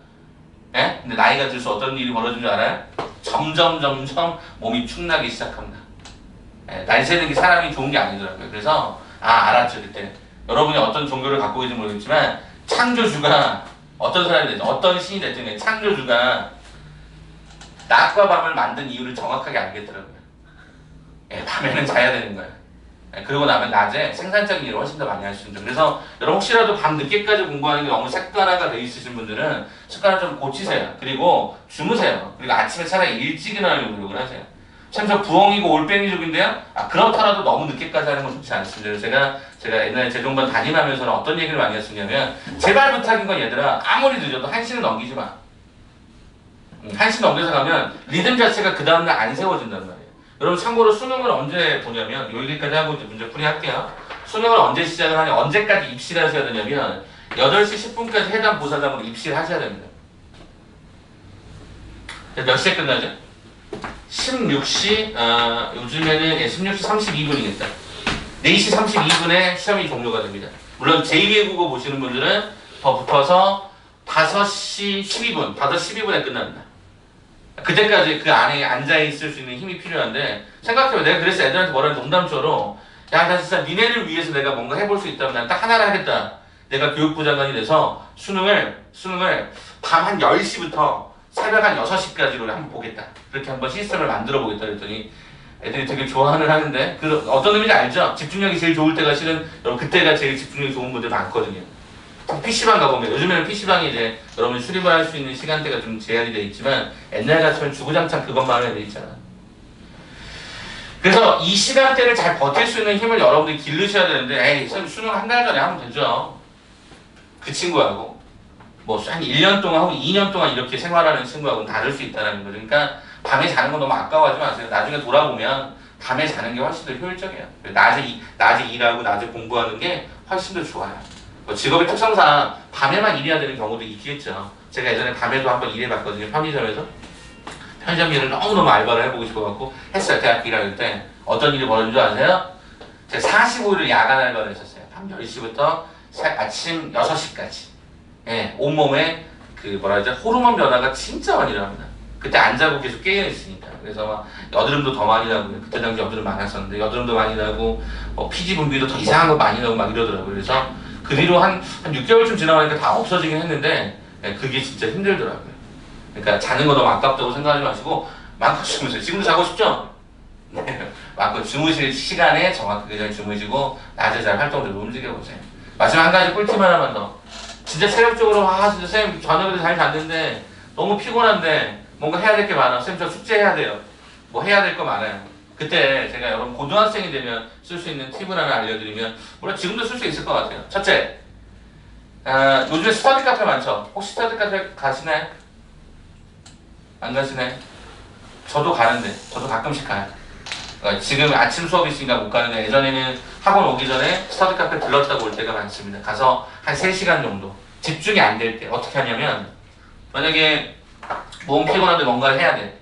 Speaker 1: 예? 근데 나이가 들수록 어떤 일이 벌어지는 줄 알아요? 점점 몸이 축나기 시작합니다. 예, 날 새는 게 사람이 좋은 게 아니더라고요. 그래서 알았죠 그때. 여러분이 어떤 종교를 갖고 계신지 모르겠지만 창조주가 어떤 사람이 됐든 어떤 신이 됐든 창조주가 낮과 밤을 만든 이유를 정확하게 알겠더라고요. 예, 밤에는 자야 되는 거예요. 예, 그러고 나면 낮에 생산적인 일을 훨씬 더 많이 할 수 있는. 그래서 여러분 혹시라도 밤 늦게까지 공부하는 게 너무 습관화가 돼 있으신 분들은 습관을 좀 고치세요. 그리고 주무세요. 그리고 아침에 차라리 일찍 일어나려고 노력을 하세요. 참 저 부엉이고 올빼미족인데요. 그렇더라도 너무 늦게까지 하는 건 좋지 않습니다. 그래서 제가 옛날에 재종반 담임하면서는 어떤 얘기를 많이 했었냐면 제발 부탁인 건 얘들아 아무리 늦어도 1시는 넘기지 마. 1시 넘겨서 가면 리듬 자체가 그 다음날 안 세워진단 말이에요. 여러분 참고로 수능을 언제 보냐면 여기까지 하고 이제 문제 풀이 할게요. 수능을 언제 시작을 하냐 언제까지 입시를 하셔야 되냐면 8시 10분까지 해당 보사장으로 입시를 하셔야 됩니다. 몇 시에 끝나죠? 16시 요즘에는 16시 32분이겠다. 4시 32분에 시험이 종료가 됩니다. 물론 제2외 국어 보시는 분들은 더 붙어서 5시 12분, 5시 12분에 끝납니다. 그때까지 그 안에 앉아있을 수 있는 힘이 필요한데 생각해봐. 내가 그래서 애들한테 뭐라 농담처럼 나 진짜 니네를 위해서 내가 뭔가 해볼 수 있다면 난 딱 하나를 하겠다. 내가 교육부 장관이 돼서 수능을 밤 한 10시부터 새벽 한 6시까지로 한번 보겠다. 그렇게 한번 시스템을 만들어 보겠다 그랬더니 애들이 되게 좋아는 하는데 어떤 의미인지 알죠? 집중력이 제일 좋을 때가 실은 여러분 그때가 제일 집중력이 좋은 분들 많거든요. PC방 가보면 요즘에는 PC방이 이제 여러분이 수립을 할 수 있는 시간대가 좀 제한이 돼 있지만 옛날 같으면 주구장창 그것만 하면 돼 있잖아. 그래서 이 시간대를 잘 버틸 수 있는 힘을 여러분들이 기르셔야 되는데 에이 수능 한 달 전에 하면 되죠. 그 친구하고 뭐 한 1년 동안 하고 2년 동안 이렇게 생활하는 친구하고는 다를 수 있다는 거죠. 그러니까 밤에 자는 거 너무 아까워하지 마세요. 나중에 돌아보면 밤에 자는 게 훨씬 더 효율적이에요. 낮에 일하고 낮에 공부하는 게 훨씬 더 좋아요. 뭐 직업의 특성상 밤에만 일해야 되는 경우도 있겠죠. 제가 예전에 밤에도 한번 일해봤거든요. 편의점에서. 편의점 일을 너무너무 알바를 해보고 싶어갖고 했어요. 대학교 1학년 때. 어떤 일이 벌어진 줄 아세요? 제가 45일을 야간 알바를 했었어요. 밤 10시부터 아침 6시까지. 예, 온몸에 그 뭐라 하죠? 호르몬 변화가 진짜 많이 일어납니다. 그때 안 자고 계속 깨어있으니까. 그래서 막 여드름도 더 많이 나고, 그때 당시 여드름 많았었는데, 여드름도 많이 나고, 피지 분비도 더 이상한 거 많이 나고 막 이러더라고요. 그래서 그 뒤로 한 6개월쯤 지나가니까 다 없어지긴 했는데, 예, 그게 진짜 힘들더라고요. 그러니까 자는 거 너무 아깝다고 생각하지 마시고, 마음껏 주무세요. 지금도 자고 싶죠? 네. 마음껏 주무실 시간에 정확하게 잘 주무시고, 낮에 잘 활동적으로 움직여보세요. 마지막 한 가지 꿀팁 하나만 더. 진짜 체력적으로, 진짜 쌤 저녁에도 잘 잤는데, 너무 피곤한데, 뭔가 해야 될 게 많아. 쌤 저 숙제 해야 돼요. 뭐 해야 될 거 많아요. 그때 제가 여러분 고등학생이 되면 쓸 수 있는 팁을 하나 알려드리면, 물론 지금도 쓸 수 있을 것 같아요. 첫째, 요즘에 스터디 카페 많죠? 혹시 스터디 카페 가시나요? 안 가시나요? 저도 가는데, 저도 가끔씩 가요. 지금 아침 수업이 있으니까 못 가는데, 예전에는 학원 오기 전에 스터디 카페 들렀다고 올 때가 많습니다. 가서 한 3시간 정도. 집중이 안 될 때 어떻게 하냐면, 만약에 몸 피곤한데 뭔가를 해야 돼.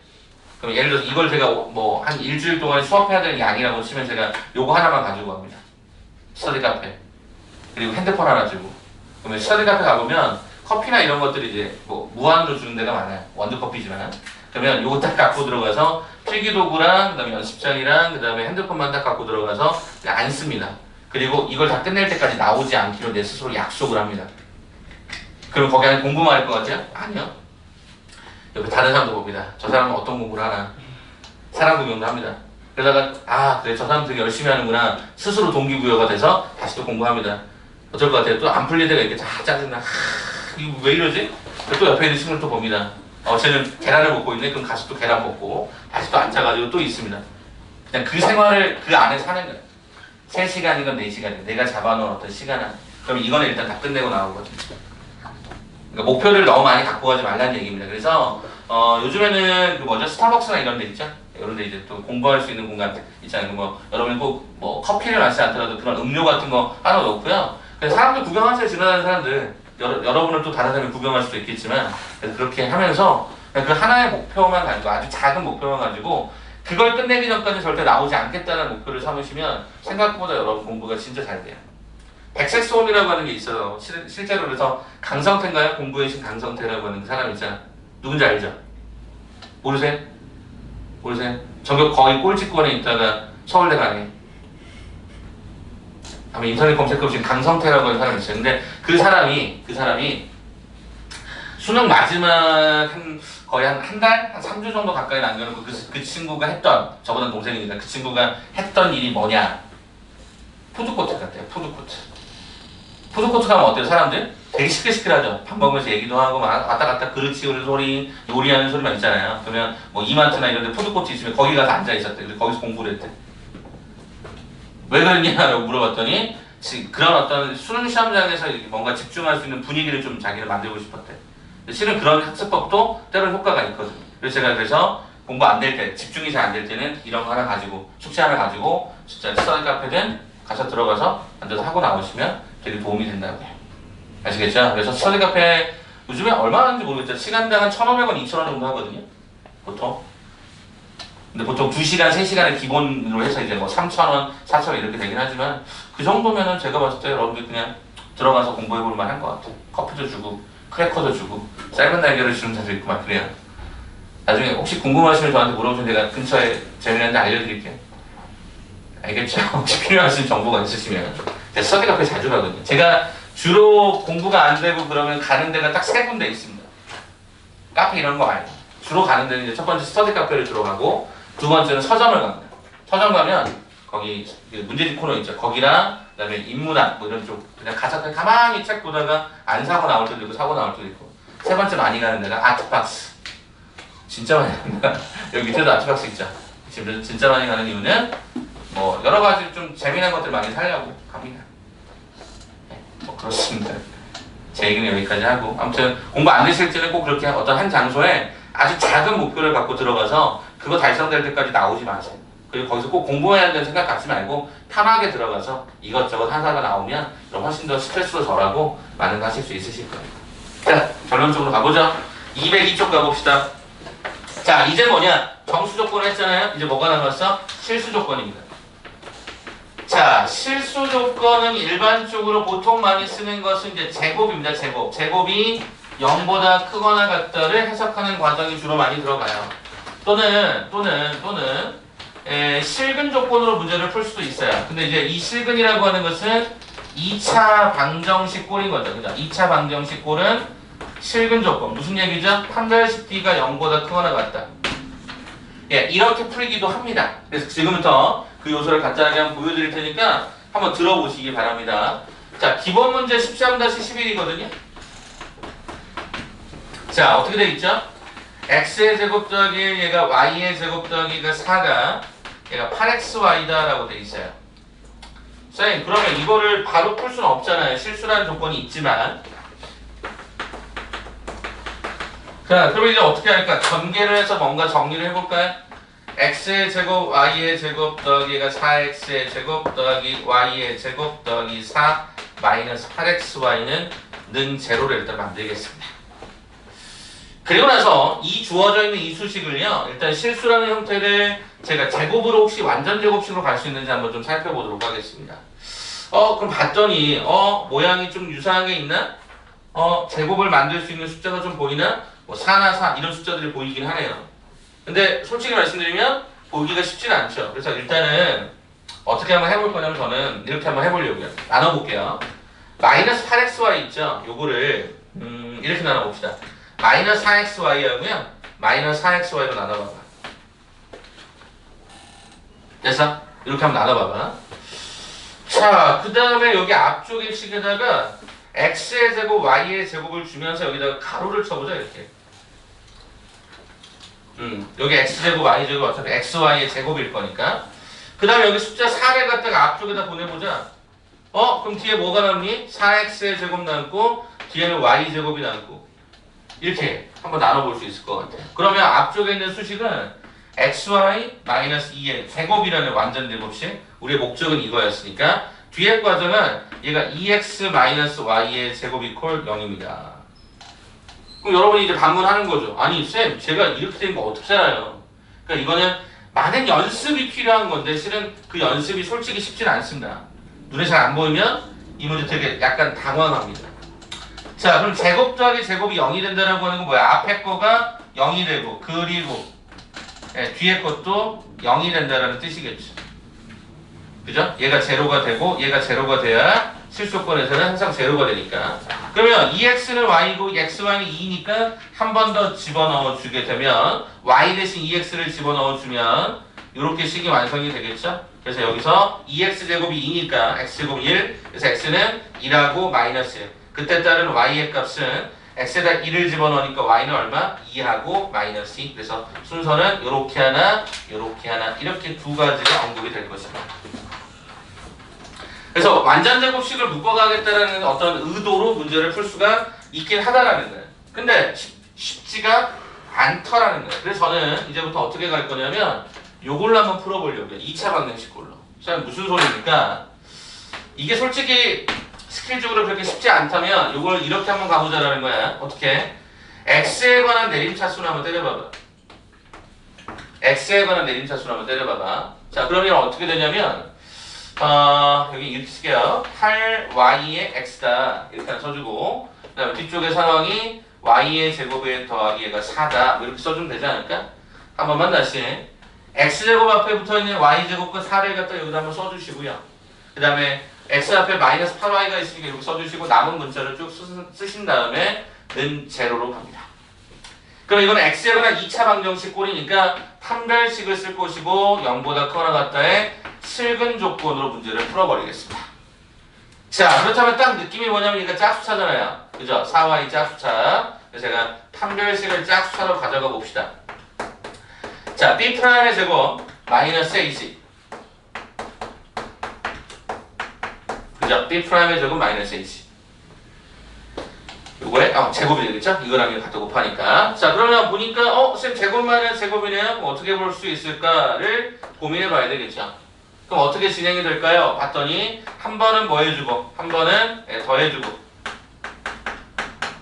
Speaker 1: 그럼 예를 들어서 이걸 제가 뭐 한 일주일 동안 수업해야 되는 게 아니라고 치면 제가 요거 하나만 가지고 갑니다. 스터디 카페. 그리고 핸드폰 하나 주고. 그러면 스터디 카페 가보면 커피나 이런 것들이 이제 뭐 무한으로 주는 데가 많아요. 원두커피지만. 그러면 요거 딱 갖고 들어가서 필기도구랑 그다음에 연습장이랑 그다음에 핸드폰만 딱 갖고 들어가서 안 씁니다. 그리고 이걸 다 끝낼 때까지 나오지 않기로 내 스스로 약속을 합니다. 그럼 거기 안에 공부만 할 것 같아요? 아니요. 옆에 다른 사람도 봅니다. 저 사람은 어떤 공부를 하나. 사람 구경도 합니다. 그러다가 그래 저 사람 되게 열심히 하는구나. 스스로 동기부여가 돼서 다시 또 공부합니다. 어쩔 것 같아요. 또 안 풀릴 때가 있겠죠. 짜증나. 이거 왜 이러지? 또 옆에 있는 친구를 또 봅니다. 쟤는 계란을 먹고 있네. 그럼 가서 또 계란 먹고 다시 또 앉아가지고 또 있습니다. 그냥 그 생활을 그 안에 사는 거예요. 3시간이건 4시간이건 내가 잡아놓은 어떤 시간 안에. 그럼 이거는 일단 다 끝내고 나오거든요. 그러니까 목표를 너무 많이 갖고 가지 말라는 얘기입니다. 그래서 요즘에는 그 뭐죠? 스타벅스나 이런 데 있죠? 이런 데 이제 또 공부할 수 있는 공간 있잖아요. 뭐 여러분 꼭 뭐 커피를 마시지 않더라도 그런 음료 같은 거 하나 놓고요. 그래서 사람들 구경하세요. 지나가는 사람들. 여러분은 또 다른 사람이 구경할 수도 있겠지만 그래서 그렇게 하면서 그 하나의 목표만 가지고 아주 작은 목표만 가지고 그걸 끝내기 전까지 절대 나오지 않겠다는 목표를 삼으시면 생각보다 여러분 공부가 진짜 잘 돼요. 백색 소음이라고 하는 게 있어요. 실제로 그래서 강성태인가요? 공부의 신 강성태라고 하는 그 사람 있잖아. 누군지 알죠? 모르세요? 모르세요? 저기 거의 꼴찌권에 있다가 서울대 가네. 아마 인터넷 검색해보시면 강성태라고 하는 사람이 있어요. 근데 그 사람이 수능 마지막 거의 한 달? 한 3주 정도 가까이 남겨놓고 그 친구가 했던, 저보다 동생이니까 그 친구가 했던 일이 뭐냐? 푸드코트 같아요. 푸드코트 가면 어때요? 사람들? 되게 시끌시끌하죠. 밥 먹으면서 얘기도 하고 막 왔다 갔다 그릇 치우는 소리, 요리하는 소리만 있잖아요. 그러면 뭐 이마트나 이런 데 푸드코트 있으면 거기 가서 앉아있었대. 그래서 거기서 공부를 했대. 왜 그랬냐고 물어봤더니 그런 어떤 수능 시험장에서 뭔가 집중할 수 있는 분위기를 좀 자기는 만들고 싶었대. 실은 그런 학습법도 때로는 효과가 있거든요. 그래서 제가 공부 안 될 때, 집중이 잘 안 될 때는 이런 거 하나 가지고, 숙제 하나 가지고 진짜 스터디 카페든 가서 들어가서 앉아서 하고 나오시면 되게 도움이 된다고 해요. 아시겠죠? 그래서 스터디 카페 요즘에 얼마 하는지 모르겠죠. 시간당 한 1,500원, 2,000원 정도 하거든요. 보통. 근데 보통 2시간, 3시간을 기본으로 해서 이제 뭐 3,000원, 4,000원 이렇게 되긴 하지만 그 정도면은 제가 봤을 때 여러분들 그냥 들어가서 공부해볼 만한 것 같아요. 커피도 주고, 크래커도 주고, 삶은 날개를 주는 데도 있고 막 그래요. 나중에 혹시 궁금하시면 저한테 물어보시면 제가 근처에 재미난데 알려드릴게요. 알겠죠? 혹시 필요하신 정보가 있으시면. 제가 스터디 카페 자주 가거든요. 제가 주로 공부가 안 되고 그러면 가는 데가 딱 3군데 있습니다. 카페 이런 거 말고. 주로 가는 데는 이제 첫 번째 스터디 카페를 들어가고, 두 번째는 서점을 갑니다. 서점 가면 거기 문제집 코너 있죠. 거기랑 그다음에 인문학 뭐 이런 쪽 그냥 가서 가만히 책 보다가 안 사고 나올 때도 있고 사고 나올 때도 있고. 세 번째 많이 가는 데가 아트박스. 진짜 많이 간다. 여기 밑에도 아트박스 있죠. 지금 진짜 많이 가는 이유는 뭐 여러 가지 좀 재미난 것들 많이 사려고 갑니다. 네, 뭐 그렇습니다. 제 얘기는 여기까지 하고, 아무튼 공부 안 되실 때는 꼭 그렇게 어떤 한 장소에 아주 작은 목표를 갖고 들어가서 그거 달성될 때까지 나오지 마세요. 그리고 거기서 꼭 공부해야 한다는 생각 갖지 말고 편하게 들어가서 이것저것 하다가 나오면 그럼 훨씬 더 스트레스도 덜하고 많은 거 하실 수 있으실 거예요. 자, 결론적으로 가보죠. 202쪽 가봅시다. 자, 이제 뭐냐? 정수 조건 했잖아요. 이제 뭐가 남았어? 실수 조건입니다. 자, 실수 조건은 일반적으로 보통 많이 쓰는 것은 이제 제곱입니다. 제곱. 제곱이 0보다 크거나 같다를 해석하는 과정이 주로 많이 들어가요. 또는 실근 조건으로 문제를 풀 수도 있어요. 근데 이제 이 실근이라고 하는 것은 2차 방정식 꼴인 거죠. 그죠? 2차 방정식 꼴은 실근 조건. 무슨 얘기죠? 판별식 D가 0보다 크거나 같다. 예, 이렇게 풀기도 합니다. 그래서 지금부터 그 요소를 간단하게 한번 보여드릴 테니까 한번 들어보시기 바랍니다. 자, 기본 문제 13-11이거든요. 자, 어떻게 되어 있죠? x의 제곱 더하기 얘가 y의 제곱 더하기가 4가 얘가 8xy다 라고 되어 있어요. 선생님, 그러면 이거를 바로 풀 수는 없잖아요. 실수라는 조건이 있지만. 자, 그러면 이제 어떻게 할까? 전개를 해서 뭔가 정리를 해볼까요? x의 제곱 y의 제곱 더하기가 4x의 제곱 더하기 y의 제곱 더하기 4 마이너스 8xy는 는 제로를 일단 만들겠습니다. 그리고 나서 이 주어져 있는 이 수식을요, 일단 실수라는 형태를 제가 제곱으로 혹시 완전 제곱식으로 갈 수 있는지 한번 좀 살펴보도록 하겠습니다. 그럼 봤더니 모양이 좀 유사한 게 있나? 제곱을 만들 수 있는 숫자가 좀 보이나? 뭐 4나 4 이런 숫자들이 보이긴 하네요. 근데 솔직히 말씀드리면 보기가 쉽지는 않죠. 그래서 일단은 어떻게 한번 해볼 거냐면 저는 이렇게 한번 해보려고요. 나눠볼게요. 마이너스 8xy 있죠? 요거를 이렇게 나눠봅시다. 마이너스 4xy 하고요. 마이너스 4xy로 나눠봐봐. 됐어? 이렇게 한번 나눠봐봐. 자, 그 다음에 여기 앞쪽의 식에다가 x의 제곱, y의 제곱을 주면서 여기다가 가로를 쳐보자, 이렇게. 여기 x제곱, y제곱 어차피 xy의 제곱일 거니까. 그 다음에 여기 숫자 4를 갖다가 앞쪽에다 보내보자. 그럼 뒤에 뭐가 남니? 4x의 제곱 남고 뒤에는 y제곱이 남고 이렇게 한번 나눠볼 수 있을 것 같아요. 그러면 앞쪽에 있는 수식은 xy 마이너스 2의 제곱이라는 완전 제곱식. 우리의 목적은 이거였으니까 뒤에 과정은 얘가 2x 마이너스 y의 제곱이 콜 0입니다. 그럼 여러분이 이제 반문하는 거죠. 아니 쌤, 제가 이렇게 된 거 어떻게 알아요? 그러니까 이거는 많은 연습이 필요한 건데 실은 그 연습이 솔직히 쉽지는 않습니다. 눈에 잘 안 보이면 이 문제 되게 약간 당황합니다. 자, 그럼 제곱 더하기 제곱이 0이 된다라고 하는 건 뭐야? 앞에 거가 0이 되고 그리고 뒤에 것도 0이 된다라는 뜻이겠죠. 그죠? 얘가 제로가 되고 얘가 제로가 돼야 실수권에서는 항상 제로가 되니까. 그러면 2x는 y고 xy는 2니까 한 번 더 집어넣어 주게 되면 y 대신 2x를 집어넣어 주면 이렇게 식이 완성이 되겠죠? 그래서 여기서 2x제곱이 2니까 x제곱 1, 그래서 x는 1하고 마이너스 1. 그때 따른 y의 값은 x에다 1을 집어넣으니까 y는 얼마? 2하고 마이너스 2. 그래서 순서는 이렇게 하나, 이렇게 하나, 이렇게 두 가지가 언급이 될 것입니다. 그래서 완전 제곱식을 묶어가겠다라는 어떤 의도로 문제를 풀 수가 있긴 하다라는 거예요. 근데 쉽지가 않더라는 거예요. 그래서 저는 이제부터 어떻게 갈 거냐면 요걸로 한번 풀어보려고요. 2차 방정식꼴로. 자, 무슨 소리입니까? 이게 솔직히 스킬적으로 그렇게 쉽지 않다면 요걸 이렇게 한번 가보자라는 거야. 어떻게? x에 관한 내림차수를 한번 때려봐봐. x에 관한 내림차수를 한번 때려봐봐. 자, 그러면 어떻게 되냐면 여기 이렇게 쓸게요. 8y의 x다 이렇게 써주고, 그 다음에 뒤쪽의 상황이 y의 제곱에 더하기 얘가 4다 이렇게 써주면 되지 않을까? 한 번만 다시 x제곱 앞에 붙어있는 y제곱과 4를 갖다 여기다 한번 써주시고요. 그 다음에 x 앞에 마이너스 8y가 있으니까 이렇게 써주시고 남은 문자를 쭉 쓰신 다음에 는 제로로 갑니다. 그럼 이건 x에 관한 2차 방정식 꼴이니까 판별식을 쓸 것이고 0보다 크거나 같다의 실근 조건으로 문제를 풀어버리겠습니다. 자, 그렇다면 딱 느낌이 뭐냐면 이거 짝수차잖아요. 그죠? 4y 짝수차. 그래서 제가 판별식을 짝수차로 가져가 봅시다. 자, B'의 제곱 마이너스 AC. 그죠? B'의 제곱 마이너스 AC. 요거에 제곱이 되겠죠? 이거랑 이거 갖다 곱하니까. 자, 그러면 보니까 쌤 제곱 마이너스 제곱이네요. 그럼 어떻게 볼 수 있을까를 고민해 봐야 되겠죠. 그럼 어떻게 진행이 될까요? 봤더니 한 번은 뭐 해주고 한 번은 더 해주고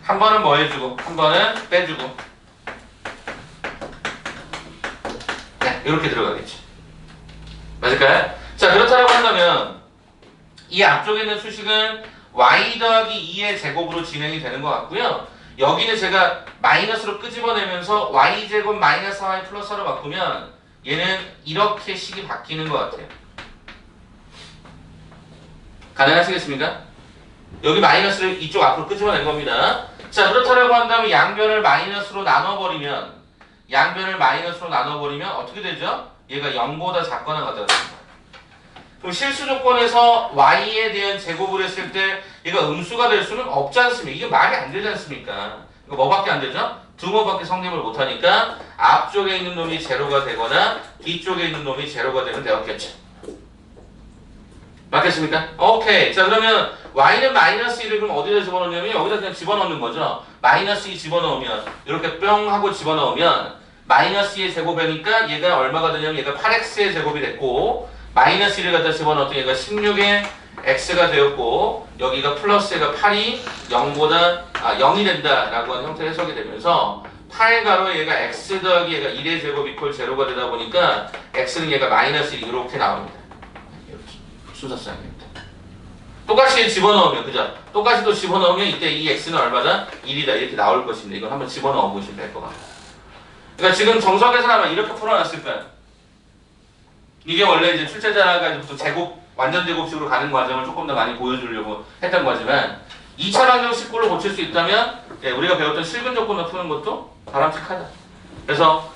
Speaker 1: 한 번은 뭐 해주고 한 번은 빼주고 네, 이렇게 들어가겠죠. 맞을까요? 자, 그렇다고 한다면 이 앞쪽에 있는 수식은 y 더하기 2의 제곱으로 진행이 되는 것 같고요. 여기는 제가 마이너스로 끄집어내면서 y제곱 마이너스 y 플러스 4로 바꾸면 얘는 이렇게 식이 바뀌는 것 같아요. 가능하시겠습니까? 여기 마이너스를 이쪽 앞으로 끄집어낸 겁니다. 자, 그렇다고 한다면 양변을 마이너스로 나눠버리면 어떻게 되죠? 얘가 0보다 작거나 같아요. 그럼 실수 조건에서 y에 대한 제곱을 했을 때 얘가 음수가 될 수는 없지 않습니까? 이게 말이 안 되지 않습니까? 이거 뭐밖에 안 되죠? 두 번밖에 성립을 못하니까 앞쪽에 있는 놈이 제로가 되거나 뒤쪽에 있는 놈이 제로가 되면 되었겠죠. 맞겠습니까? 오케이. 자, 그러면 y는 마이너스 1을 그럼 어디다 집어넣냐면 여기다 그냥 집어넣는 거죠. 마이너스 2 집어넣으면 이렇게 뿅 하고 집어넣으면 마이너스 2의 제곱이니까 얘가 얼마가 되냐면 얘가 8x의 제곱이 됐고 마이너스 1을 갖다 집어넣었더니 얘가 16의 x가 되었고 여기가 플러스가 8이 0이 된다라고 하는 형태의 해석이 되면서 8가로 얘가 x 더하기 얘가 1의 제곱 이퀄 제로가 되다 보니까 x는 얘가 마이너스 1 이렇게 나옵니다. 이렇게 순서상입니다. 똑같이 집어넣으면 그죠? 똑같이 또 집어넣으면 이때 이 x는 얼마다? 1이다 이렇게 나올 것입니다. 이걸 한번 집어넣어 보시면 될 것 같아요. 그러니까 지금 정석에서 아마 이렇게 풀어놨을 거예요. 이게 원래 이제 출제자가 이제 보통 제곱, 완전 제곱식으로 가는 과정을 조금 더 많이 보여주려고 했던 거지만 2차 방정식꼴로 고칠 수 있다면 우리가 배웠던 실근 조건을 푸는 것도 바람직하다. 그래서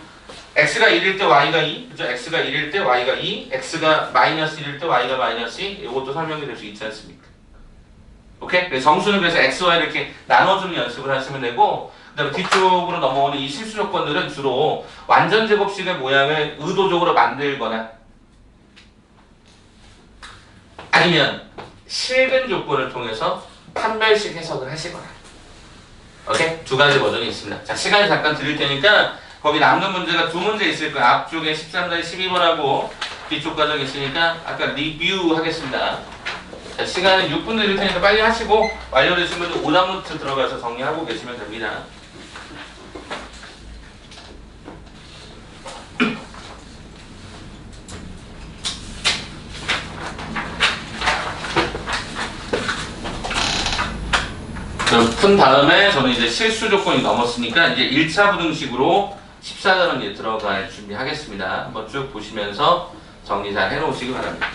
Speaker 1: x가 1일 때 y가 2, 그죠? x가 1일 때 y가 2, x가 마이너스 1일 때 y가 마이너스 2, 이것도 설명이 될 수 있지 않습니까? 오케이? 정수는 그래서 x, y 이렇게 나눠주는 연습을 하시면 되고 그다음에 뒤쪽으로 넘어오는 이 실수 조건들은 주로 완전 제곱식의 모양을 의도적으로 만들거나 아니면 실근 조건을 통해서 판별식 해석을 하시거나 오케이? 두 가지 버전이 있습니다. 자, 시간이 잠깐 드릴 테니까 거기 남는 문제가 두 문제 있을 거예요. 앞쪽에 13-12번하고 뒤쪽 과정이 있으니까 아까 리뷰 하겠습니다. 자, 시간은 6분 드릴 테니까 빨리 하시고 완료되신 분들 오답노트 들어가서 정리하고 계시면 됩니다. 그럼 푼 다음에 저는 이제 실수 조건이 넘었으니까 이제 1차 부등식으로 14단원에 들어갈 준비하겠습니다. 한번 쭉 보시면서 정리 잘 해놓으시기 바랍니다.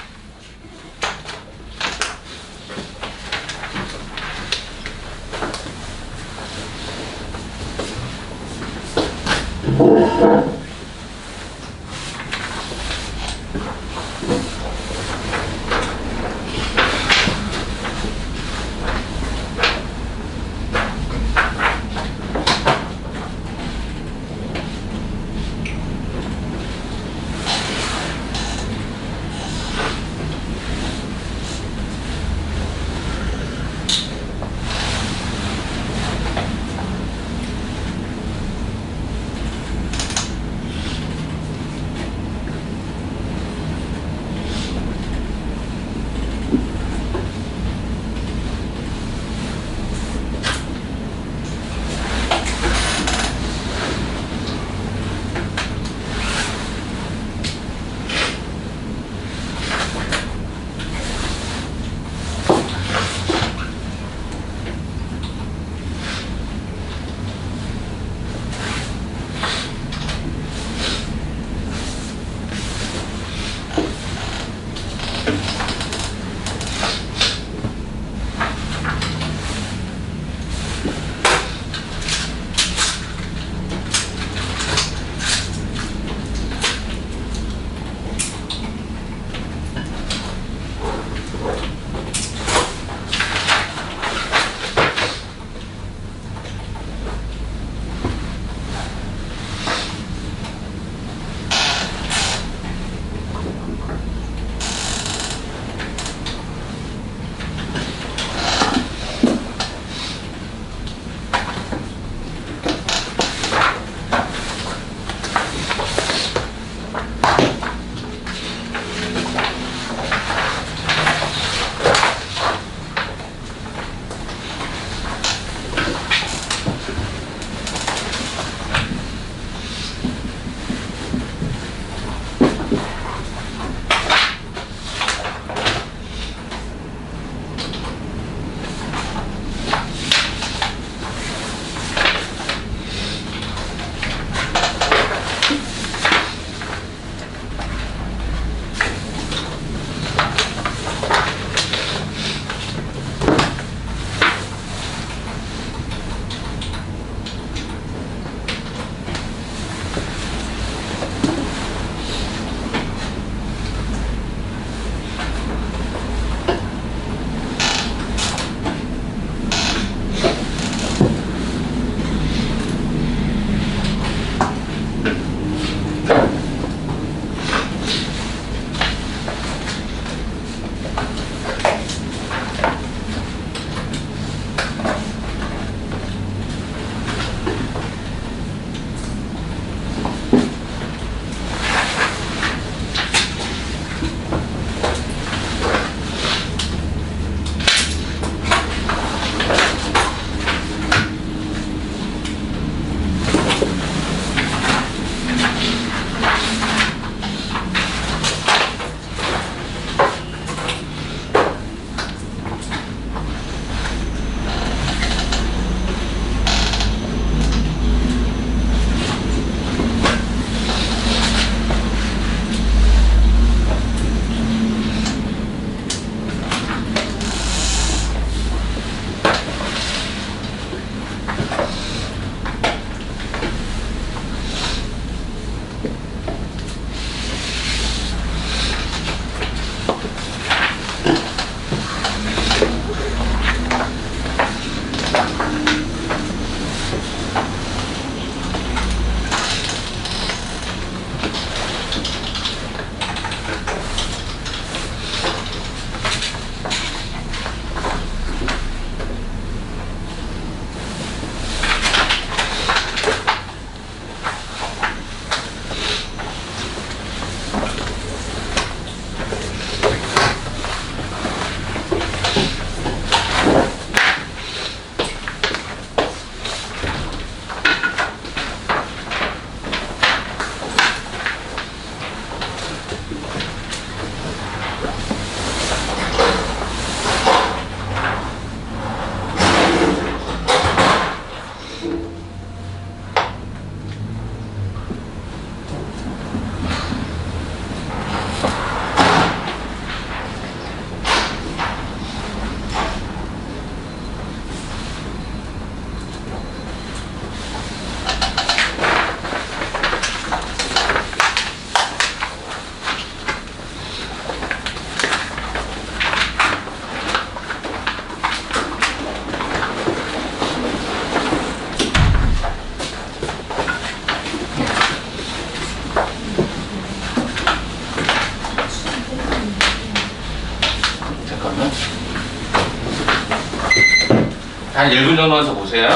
Speaker 1: 한 1분 정도만 더 보세요.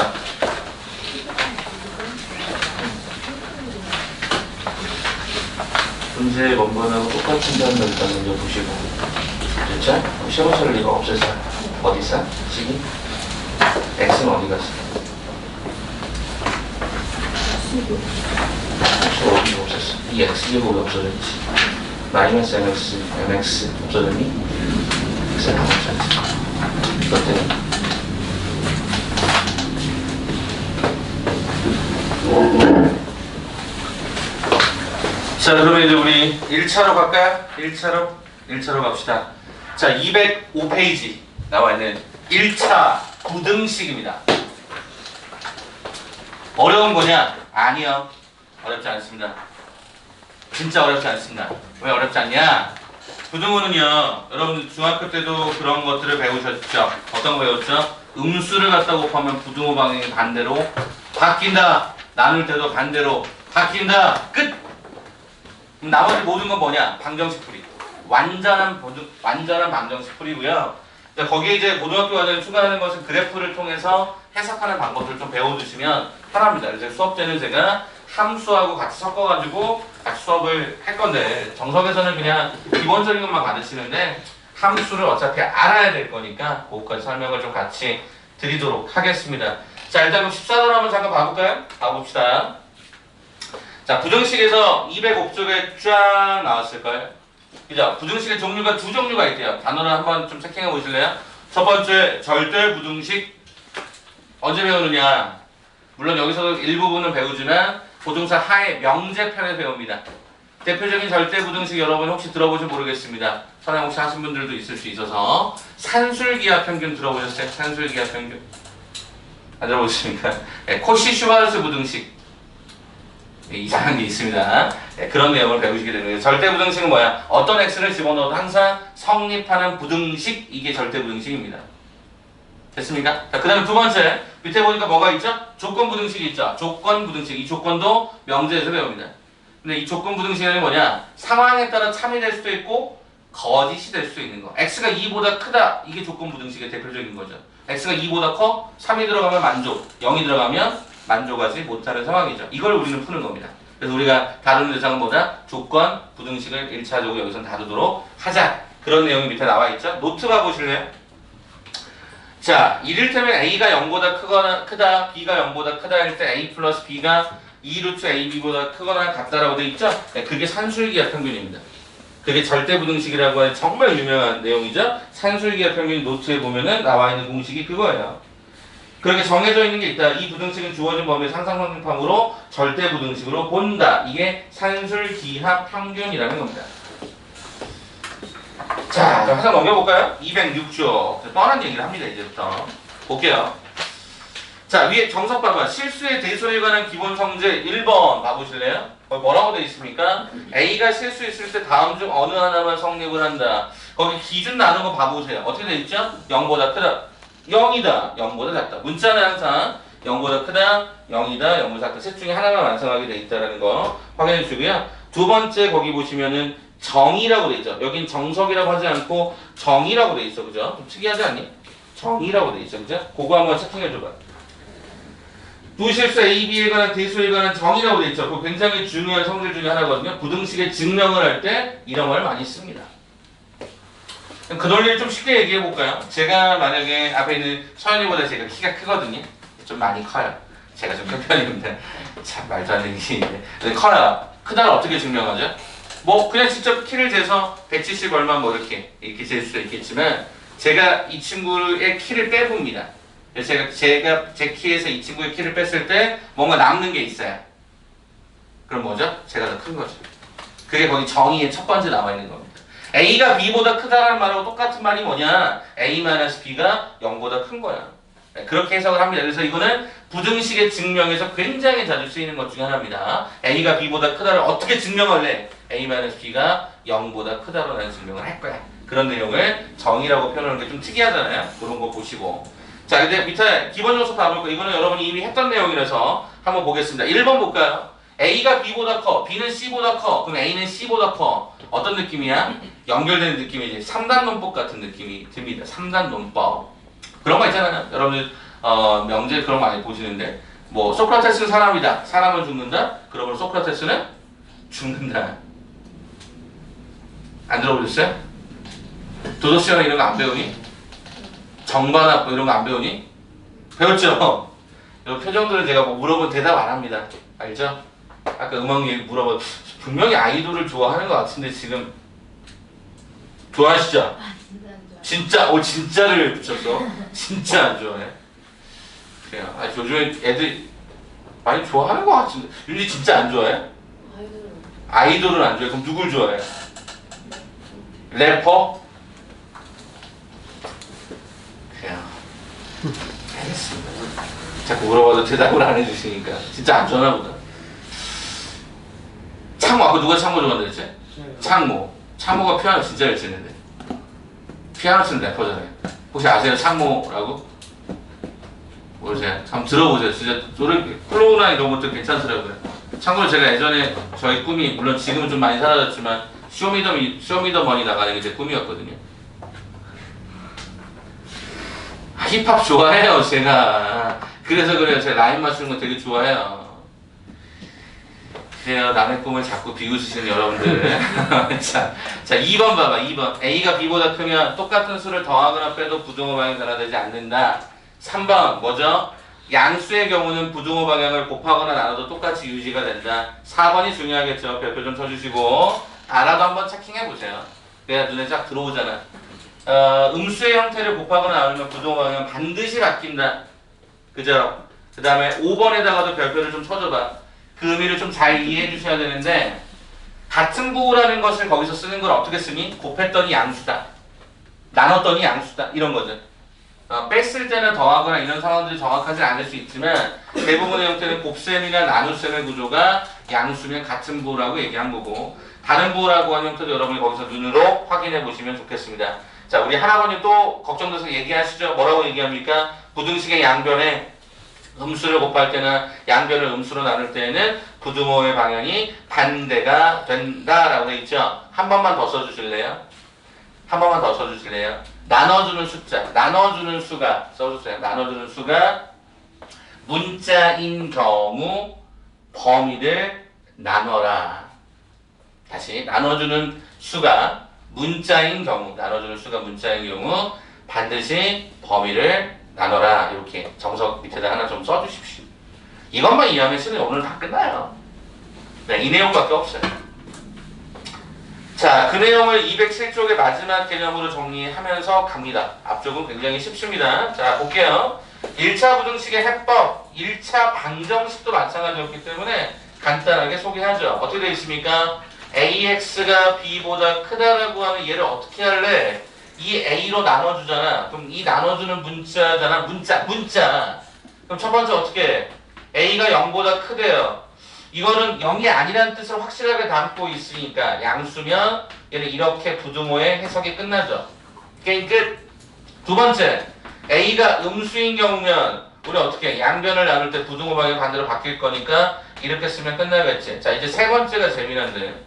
Speaker 1: 문제 원본하고 똑같은 점을 일단 먼저 보시고 됐죠? 시험처를 이거 없앴어요. 어디 있어? 지금? x는 어디 갔어? 어디 없앴어? 이 x 제곱이 없어졌지. 마이너스 mx, mx 없어졌니? x는 안 없어졌지. 이것 때문에 자, 그러면 이제 우리 1차로 갈까요? 1차로 갑시다. 자, 205페이지 나와 있는 1차 부등식입니다. 어려운 거냐? 아니요. 어렵지 않습니다. 진짜 어렵지 않습니다. 왜 어렵지 않냐? 부등호는요, 여러분 중학교 때도 그런 것들을 배우셨죠? 어떤 거 배웠죠? 음수를 갖다 곱하면 부등호 방향이 반대로 바뀐다. 나눌 때도 반대로 바뀐다. 끝! 나머지 모든 건 뭐냐? 방정식 풀이. 완전한 방정식 풀이고요. 거기에 이제 고등학교 과정에 추가하는 것은 그래프를 통해서 해석하는 방법을 좀 배워두시면 편합니다. 그래서 수업 때는 제가 함수하고 같이 섞어가지고 같이 수업을 할 건데 정석에서는 그냥 기본적인 것만 가르치는데 함수를 어차피 알아야 될 거니까 그것까지 설명을 좀 같이 드리도록 하겠습니다. 자, 일단 14번 한번 잠깐 봐볼까요? 봐봅시다. 자, 부등식에서 205쪽에 쫙 나왔을 거예요. 그죠? 부등식의 종류가 두 종류가 있대요. 단어를 한번 좀 체킹해 보실래요? 첫 번째, 절대 부등식. 언제 배우느냐? 물론 여기서도 일부분은 배우지만 고등사 하의 명제편에서 배웁니다. 대표적인 절대 부등식 여러분 혹시 들어보지 모르겠습니다. 선행 혹시 하신 분들도 있을 수 있어서 산술기하 평균 들어보셨어요? 산술기하 평균? 안 들어보셨습니까? 네, 코시-슈바르트 부등식. 이상한 게 있습니다. 네, 그런 내용을 배우시게 되는 거예요. 절대 부등식은 뭐야? 어떤 x를 집어넣어도 항상 성립하는 부등식, 이게 절대 부등식입니다. 됐습니까? 자, 그 다음에 두 번째, 밑에 보니까 뭐가 있죠? 조건 부등식이 있죠? 조건 부등식. 이 조건도 명제에서 배웁니다. 근데 이 조건 부등식은 뭐냐? 상황에 따라 참이 될 수도 있고 거짓이 될 수도 있는 거. x가 2보다 크다. 이게 조건 부등식의 대표적인 거죠. x가 2보다 커? 3이 들어가면 만족, 0이 들어가면 만족하지 못하는 상황이죠. 이걸 우리는 푸는 겁니다. 그래서 우리가 다루는 대상은 뭐다? 조건 부등식을 1차적으로 여기서 다루도록 하자. 그런 내용이 밑에 나와 있죠. 노트 봐보실래요? 자, 이를테면 a가 0보다 크다, b가 0보다 크다 할 때 a 플러스 b가 2루트 ab보다 크거나 같다라고 돼 있죠? 네, 그게 산술기하 평균입니다. 그게 절대 부등식이라고 하는 정말 유명한 내용이죠. 산술기하 평균 노트에 보면은 나와 있는 공식이 그거예요. 그렇게 정해져 있는 게 있다. 이 부등식은 주어진 범위의 상상성립함으로 절대 부등식으로 본다. 이게 산술기하 평균이라는 겁니다. 자, 그럼 하나 넘겨볼까요? 206쪽. 뻔한 얘기를 합니다. 이제부터. 볼게요. 자, 위에 정석 봐봐. 실수의 대소에 관한 기본 성질 1번 봐보실래요? 뭐라고 되어 있습니까? A가 실수했을 때 다음 중 어느 하나만 성립을 한다. 거기 기준 나눈 거 봐보세요. 어떻게 되어 있죠? 0보다 크다. 0이다. 0보다 작다. 문자는 항상 0보다 크다, 0이다, 0보다 작다. 셋 중에 하나만 완성하게 돼 있다는 거 확인해 주고요. 두 번째 거기 보시면은 정이라고 돼 있죠. 여긴 정석이라고 하지 않고 정이라고 돼 있어. 그죠? 좀 특이하지 않니? 정이라고 돼 있어. 그죠? 그거 한번 체킹해 줘봐. 부실수 A, B에 관한 대수에 관한 정이라고 돼 있죠. 그거 굉장히 중요한 성질 중에 하나거든요. 부등식의 증명을 할 때 이런 걸 많이 씁니다. 그 논리를 좀 쉽게 얘기해 볼까요? 제가 만약에 앞에 있는 서현이보다 제가 키가 크거든요. 좀 많이 커요. 제가 좀 큰 편입니다. 참 말도 안 되는 얘기인데. 커요. 크다를 어떻게 증명하죠? 뭐 그냥 직접 키를 재서 170 얼마 뭐 이렇게 잴 수도 있겠지만 제가 이 친구의 키를 빼봅니다. 제가 제 키에서 이 친구의 키를 뺐을 때 뭔가 남는 게 있어요. 그럼 뭐죠? 제가 더 큰 거죠. 그게 거기 정의의 첫 번째 나와 있는 겁니다. A가 B보다 크다라는 말하고 똑같은 말이 뭐냐? A-B가 0보다 큰 거야. 그렇게 해석을 합니다. 그래서 이거는 부등식의 증명에서 굉장히 자주 쓰이는 것 중에 하나입니다. A가 B보다 크다를 어떻게 증명할래? A-B가 0보다 크다라는 증명을 할 거야. 그런 내용을 정의라고 표현하는 게 좀 특이하잖아요. 그런 거 보시고. 자, 근데 밑에 기본 요소 봐볼까요? 이거는 여러분이 이미 했던 내용이라서 한번 보겠습니다. 1번 볼까요? A가 B보다 커, B는 C보다 커, 그럼 A는 C보다 커. 어떤 느낌이야? 연결되는 느낌이지. 3단 논법 같은 느낌이 듭니다. 3단 논법. 그런 거 있잖아요. 여러분들 명제 그런 거 많이 보시는데 뭐 소크라테스는 사람이다. 사람은 죽는다. 그러면 소크라테스는 죽는다. 안 들어보셨어요? 도덕시간에 이런 거 안 배우니? 정반합 뭐 이런 거 안 배우니? 배웠죠? 이 표정들을 제가 뭐 물어보면 대답 안 합니다. 알죠? 아까 음악 얘기 물어봐. 분명히 아이돌을 좋아하는 것 같은데 지금 좋아하시죠?
Speaker 4: 아 진짜 안 좋아요.
Speaker 1: 진짜, 진짜를 붙였어. 진짜 안 좋아해. 그래요. 아, 요즘에 애들 많이 좋아하는 것 같은데. 윤지 진짜 안 좋아해?
Speaker 4: 아이돌은
Speaker 1: 아이돌은 안 좋아해. 그럼 누굴 좋아해? 래퍼? 그래요. 알겠습니다. 자꾸 물어봐도 대답을 안 해주시니까. 진짜 안 좋아하나 보다. 창모, 아까 누가 창모 좋아한다 했지? 창모. 창모가 피아노 진짜 잘 치는데. 피아노 치는 래퍼잖아요. 혹시 아세요? 창모라고? 모르세요? 한번 들어보세요. 진짜 노래, 플로우나 이런 것도 괜찮더라고요. 참고로 제가 예전에 저희 꿈이, 물론 지금은 좀 많이 사라졌지만, 쇼미더머니 나가는 게 제 꿈이었거든요. 힙합 좋아해요, 제가. 그래서 그래요. 제가 라인 맞추는 거 되게 좋아해요. 그래요. 남의 꿈을 자꾸 비웃으시는 여러분들. 자, 2번 봐봐. 2번. A가 B보다 크면 똑같은 수를 더하거나 빼도 부등호 방향이 변화되지 않는다. 3번 뭐죠? 양수의 경우는 부등호 방향을 곱하거나 나눠도 똑같이 유지가 된다. 4번이 중요하겠죠. 별표 좀 쳐주시고 알아도 한번 체킹해보세요. 그래야 눈에 쫙 들어오잖아. 음수의 형태를 곱하거나 나누면 부등호 방향은 반드시 바뀐다. 그죠? 그 다음에 5번에다가도 별표를 좀 쳐줘봐. 그 의미를 좀 잘 이해해 주셔야 되는데 같은 부호라는 것을 거기서 쓰는 걸 어떻게 쓰니? 곱했더니 양수다. 나눴더니 양수다. 이런 거죠. 뺐을 때는 더하거나 이런 상황들이 정확하지 않을 수 있지만 대부분의 형태는 곱셈이나 나눗셈의 구조가 양수면 같은 부호라고 얘기한 거고 다른 부호라고 하는 형태도 여러분이 거기서 눈으로 확인해 보시면 좋겠습니다. 자, 우리 할아버님 또 걱정돼서 얘기하시죠. 뭐라고 얘기합니까? 부등식의 양변에 음수를 곱할 때나 양변을 음수로 나눌 때에는 부등호의 방향이 반대가 된다라고 되어 있죠. 한 번만 더 써주실래요? 한 번만 더 써주실래요? 나눠주는 숫자, 나눠주는 수가 써주세요. 나눠주는 수가 문자인 경우 범위를 나눠라. 다시 나눠주는 수가 문자인 경우, 나눠주는 수가 문자인 경우 반드시 범위를 나눠라. 이렇게 정석 밑에다 하나 좀 써주십시오. 이것만 이해하면 시간이 오늘 다 끝나요. 네, 이 내용밖에 없어요. 자, 그 내용을 207쪽의 마지막 개념으로 정리하면서 갑니다. 앞쪽은 굉장히 쉽습니다. 자, 볼게요. 1차 부등식의 해법, 1차 방정식도 마찬가지였기 때문에 간단하게 소개하죠. 어떻게 되어 있습니까? AX가 B보다 크다라고 하는 얘를 어떻게 할래? 이 A로 나눠주잖아. 그럼 이 나눠주는 문자잖아. 문자. 그럼 첫 번째 어떻게 해? A가 0보다 크대요. 이거는 0이 아니라는 뜻을 확실하게 담고 있으니까 양수면 얘는 이렇게 부등호의 해석이 끝나죠. 게임 끝. 두 번째, A가 음수인 경우면 우리 어떻게 해? 양변을 나눌 때 부등호 방향이 반대로 바뀔 거니까 이렇게 쓰면 끝나겠지. 자, 이제 세 번째가 재미난데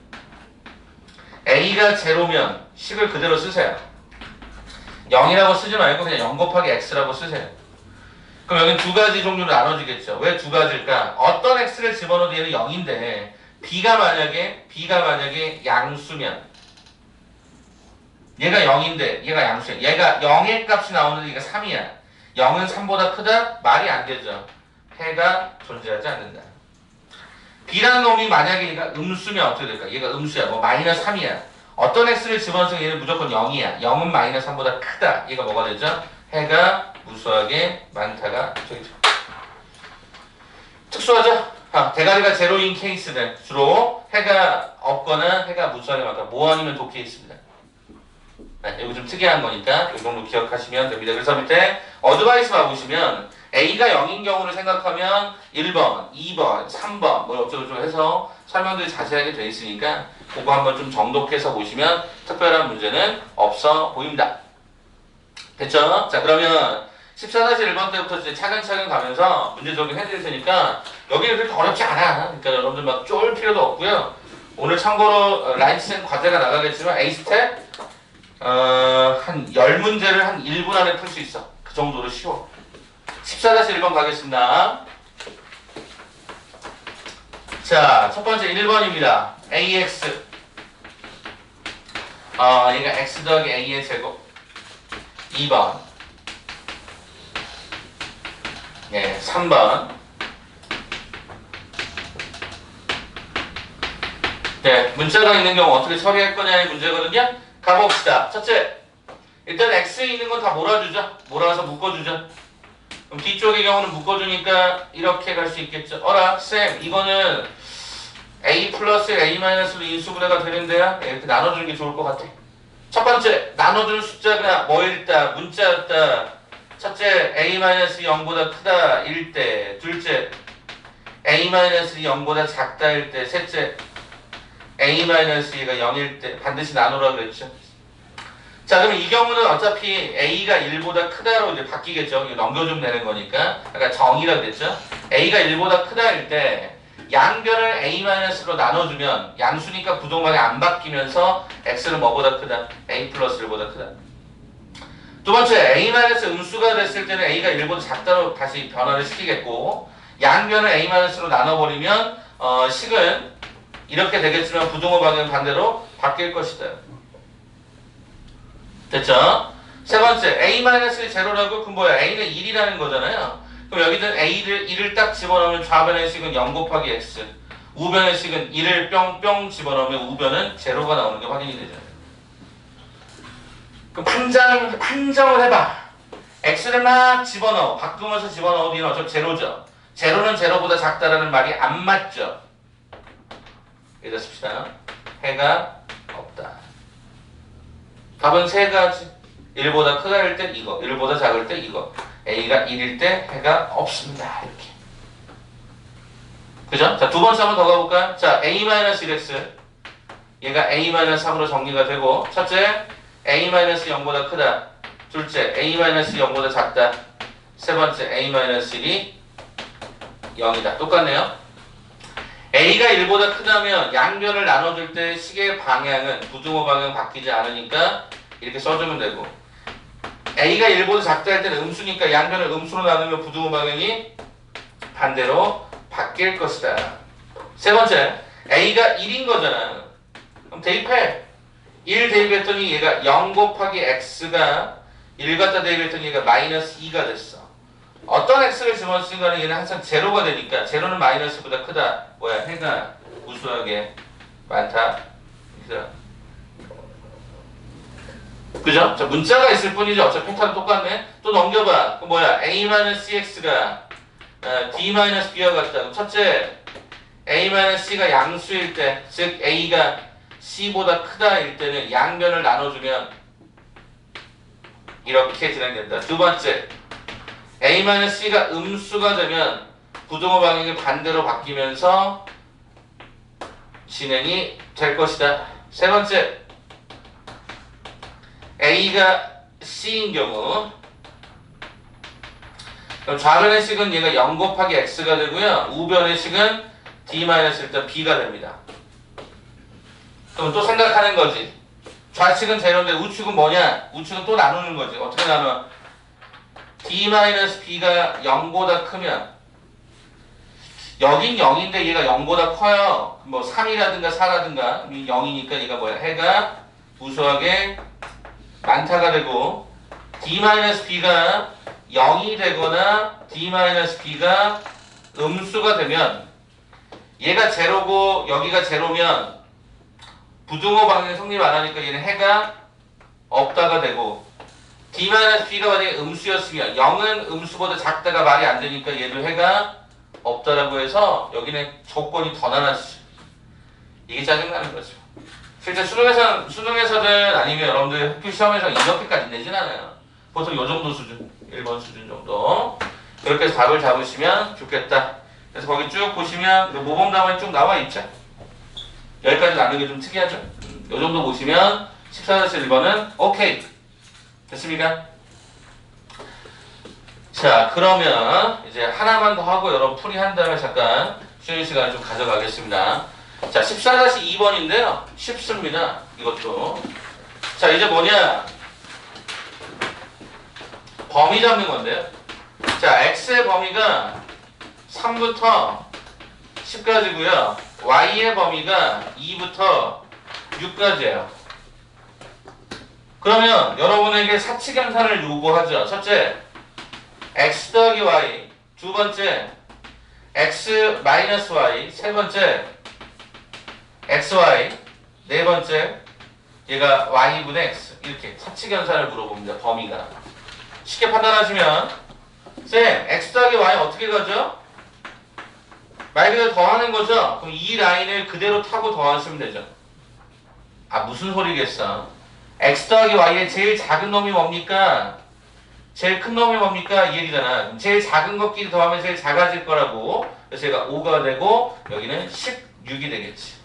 Speaker 1: A가 제로면 식을 그대로 쓰세요. 0이라고 쓰지 말고 그냥 0 곱하기 x라고 쓰세요. 그럼 여기는 두 가지 종류로 나눠지겠죠. 왜 두 가지일까? 어떤 x를 집어넣어도 얘는 0인데 b가 만약에 양수면 얘가 0인데 얘가 양수야. 얘가 0의 값이 나오는데 얘가 3이야. 0은 3보다 크다? 말이 안 되죠. 해가 존재하지 않는다. b라는 놈이 만약에 얘가 음수면 어떻게 될까? 얘가 음수야. 뭐 마이너스 3이야. 어떤 x를 집어넣어서 얘는 무조건 0이야. 0은 마이너스 3보다 크다. 얘가 뭐가 되죠? 해가 무수하게 많다가 저기죠. 특수하죠? 대가리가 제로인 케이스는 주로 해가 없거나 해가 무수하게 많다. 뭐 아니면 독 케이스입니다. 네, 이거 좀 특이한 거니까 이 정도 기억하시면 됩니다. 그래서 밑에 어드바이스 봐보시면 A가 0인 경우를 생각하면 1번, 2번, 3번 뭐 어쩌고저쩌고 해서 설명들이 자세하게 되어 있으니까 그거 한번 좀 정독해서 보시면 특별한 문제는 없어 보입니다. 됐죠? 자, 그러면 14-1번 때부터 이제 차근차근 가면서 문제 적용해드릴 테니까 여기는 그렇게 어렵지 않아. 그러니까 여러분들 막 쫄 필요도 없고요. 오늘 참고로 라이트센 과제가 나가겠지만 A스텝 한 10문제를 한 1분 안에 풀 수 있어. 그 정도로 쉬워. 14-1번 가겠습니다. 자, 첫 번째 1번입니다. ax. 얘가 x 더하기 a의 제곱. 2번. 예, 3번. 네, 문자가 있는 경우 어떻게 처리할 거냐의 문제거든요. 가봅시다. 첫째, 일단 x에 있는 건 다 몰아주자. 몰아서 묶어주자. 그럼 뒤쪽의 경우는 묶어주니까 이렇게 갈 수 있겠죠. 어라, 쌤, 이거는 a 플러스 a 마이너스로 인수분해가 되는데요. 이렇게 나눠주는 게 좋을 것 같아. 첫 번째, 나눠주는 숫자가 뭐일다? 문자였다. 첫째, a-0보다 크다 1대. 둘째, a-2 0보다 작다 1대. 셋째, a-2가 0일 때 반드시 나누라고 그랬죠. 자, 그럼 이 경우는 어차피 a가 1보다 크다로 이제 바뀌겠죠. 이거 넘겨주면 되는 거니까. 아까 정의라고 그랬죠. a가 1보다 크다일 때 양변을 a-로 나눠주면 양수니까 부동방이 안 바뀌면서 x는 뭐보다 크다? a 플러스 1보다 크다. 두 번째, a 음수가 됐을 때는 a가 1보다 작다로 다시 변화를 시키겠고 양변을 a-로 나눠버리면 식은 이렇게 되겠지만 부동호 방향 반대로 바뀔 것이다. 됐죠? 세 번째, a-이 제로라고 그럼 뭐야? a는 1이라는 거잖아요. 그럼 여기는 a를 1을 딱 집어넣으면 좌변의 식은 0 곱하기 x, 우변의 식은 1을 뿅뿅 집어넣으면 우변은 제로가 나오는 게 확인이 되잖아요. 그럼 판정을 해봐. x를 막 집어넣어. 바꾸면서 집어넣으면 어차피 제로죠. 제로는 제로보다 작다라는 말이 안 맞죠. 여기다 씁시다. 해가 없다. 답은 세 가지. 1보다 크다일 때 이거, 1보다 작을 때 이거. a가 1일 때 해가 없습니다. 이렇게. 그죠? 자, 두 번째 한번 더 가볼까요? 자, a-1x. 얘가 a-3으로 정리가 되고, 첫째, a-0보다 크다. 둘째, a-0보다 작다. 세 번째, a-1이 0이다. 똑같네요. a가 1보다 크다면 양변을 나눠줄 때 식의 방향은 부등호 방향 바뀌지 않으니까 이렇게 써주면 되고, a가 1보다 작다 할 때는 음수니까 양변을 음수로 나누면 부등호 방향이 반대로 바뀔 것이다. 세 번째, a가 1인 거잖아. 그럼 대입해. 1 대입했더니 얘가 0 곱하기 x가 1 갖다 대입했더니 얘가 마이너스 2가 됐어. 어떤 x를 집어넣으신 거는 얘는 항상 제로가 되니까 제로는 마이너스보다 크다. 뭐야? 해가 우수하게 많다. 그죠? 자, 문자가 있을 뿐이지 어차피 패턴은 똑같네. 또 넘겨봐. 그 뭐야? a-cx가 d-b와 같다. 그럼 첫째, a-c가 양수일 때, 즉 a가 c보다 크다일 때는 양변을 나눠주면 이렇게 진행된다. 두 번째, a-c가 음수가 되면 부등호 방향이 반대로 바뀌면서 진행이 될 것이다. 세 번째, a가 c인 경우 그럼 좌변의 식은 얘가 0 곱하기 x가 되고요. 우변의 식은 d-일단 b가 됩니다. 그럼 또 생각하는 거지. 좌측은 제로인데 우측은 뭐냐? 우측은 또 나누는 거지. 어떻게 나눠? d-b가 0보다 크면 여긴 0인데 얘가 0보다 커요. 뭐 3이라든가 4라든가 0이니까 얘가 뭐야? 해가 우수하게 많다가 되고 d-b가 0이 되거나 d-b가 음수가 되면 얘가 제로고 여기가 제로면 부등호 방향 성립 안 하니까 얘는 해가 없다가 되고 d-b가 만약에 음수였으면 0은 음수보다 작다가 말이 안 되니까 얘도 해가 없다라고 해서 여기는 조건이 더 나눠지죠. 이게 짜증나는 거죠. 실제 수능에서든 아니면 여러분들 학교 시험에서 이렇게까지 내진 않아요. 보통 요 정도 수준, 1번 수준 정도. 그렇게 해서 답을 잡으시면 좋겠다. 그래서 거기 쭉 보시면 모범 답안이 쭉 나와 있죠. 여기까지 나누는 게 좀 특이하죠. 요 정도 보시면 14-1번은 오케이. 됐습니까? 자, 그러면 이제 하나만 더 하고 여러분 풀이한 다음에 잠깐 쉬는 시간을 좀 가져가겠습니다. 자, 14-2번인데요. 쉽습니다. 이것도. 자, 이제 뭐냐? 범위 잡는 건데요. 자, x의 범위가 3부터 10까지고요. y의 범위가 2부터 6까지예요. 그러면 여러분에게 사칙연산을 요구하죠. 첫째, x 더하기 y. 두 번째, x 마이너스 y. 세 번째, xy. 네 번째, 얘가 y분의 x. 이렇게 사칙연산을 물어봅니다. 범위가. 쉽게 판단하시면 쌤, x 더하기 y 어떻게 가죠? 말 그대로 더하는 거죠? 그럼 이 라인을 그대로 타고 더하시면 되죠. 아, 무슨 소리겠어? x 더하기 y의 제일 작은 놈이 뭡니까? 제일 큰 놈이 뭡니까? 이 얘기잖아. 제일 작은 것끼리 더하면 제일 작아질 거라고. 그래서 얘가 5가 되고 여기는 16이 되겠지.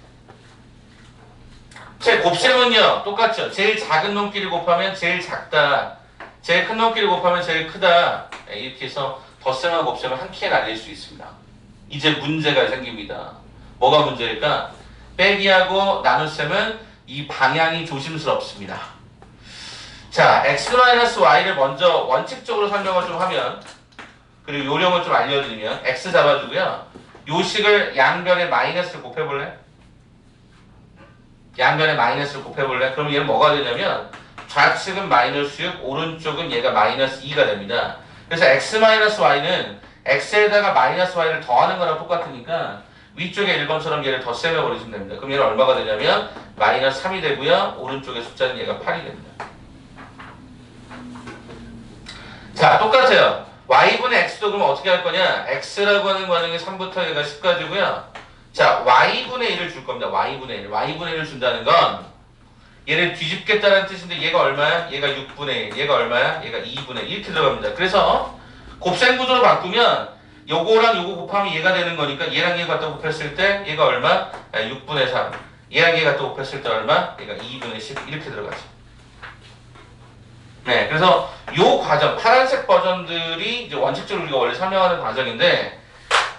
Speaker 1: 제 곱셈은요 똑같죠. 제일 작은 놈끼리 곱하면 제일 작다. 제일 큰 놈끼리 곱하면 제일 크다. 이렇게 해서 덧셈과 곱셈을 한 큐에 날릴 수 있습니다. 이제 문제가 생깁니다. 뭐가 문제일까? 빼기하고 나눗셈은 이 방향이 조심스럽습니다. 자, x-y를 먼저 원칙적으로 설명을 좀 하면, 그리고 요령을 좀 알려드리면, x 잡아주고요. 요 식을 양변에 마이너스를 곱해볼래? 양변에 마이너스를 곱해볼래? 그럼 얘는 뭐가 되냐면 좌측은 마이너스 6, 오른쪽은 얘가 마이너스 2가 됩니다. 그래서 x-y는 x에다가 마이너스 y를 더하는 거랑 똑같으니까 위쪽에 1번처럼 얘를 덧셈해 버리시면 됩니다. 그럼 얘는 얼마가 되냐면 마이너스 3이 되고요. 오른쪽의 숫자는 얘가 8이 됩니다. 자, 똑같아요. y분의 x도 그러면 어떻게 할 거냐? x라고 하는 과정이 3부터 얘가 10까지고요. 자, y분의 1을 줄 겁니다. y분의 1. y분의 1을 준다는 건 얘를 뒤집겠다는 뜻인데 얘가 얼마야? 얘가 6분의 1. 얘가 얼마야? 얘가 2분의 1. 이렇게 들어갑니다. 그래서 곱셈 구조로 바꾸면 요거랑 요거 곱하면 얘가 되는 거니까 얘랑 얘 갖다 곱했을 때 얘가 얼마? 6분의 3. 얘랑 얘 갖다 곱했을 때 얼마? 얘가 2분의 10. 이렇게 들어가죠. 네, 그래서 요 과정, 파란색 버전들이 이제 원칙적으로 우리가 원래 설명하는 과정인데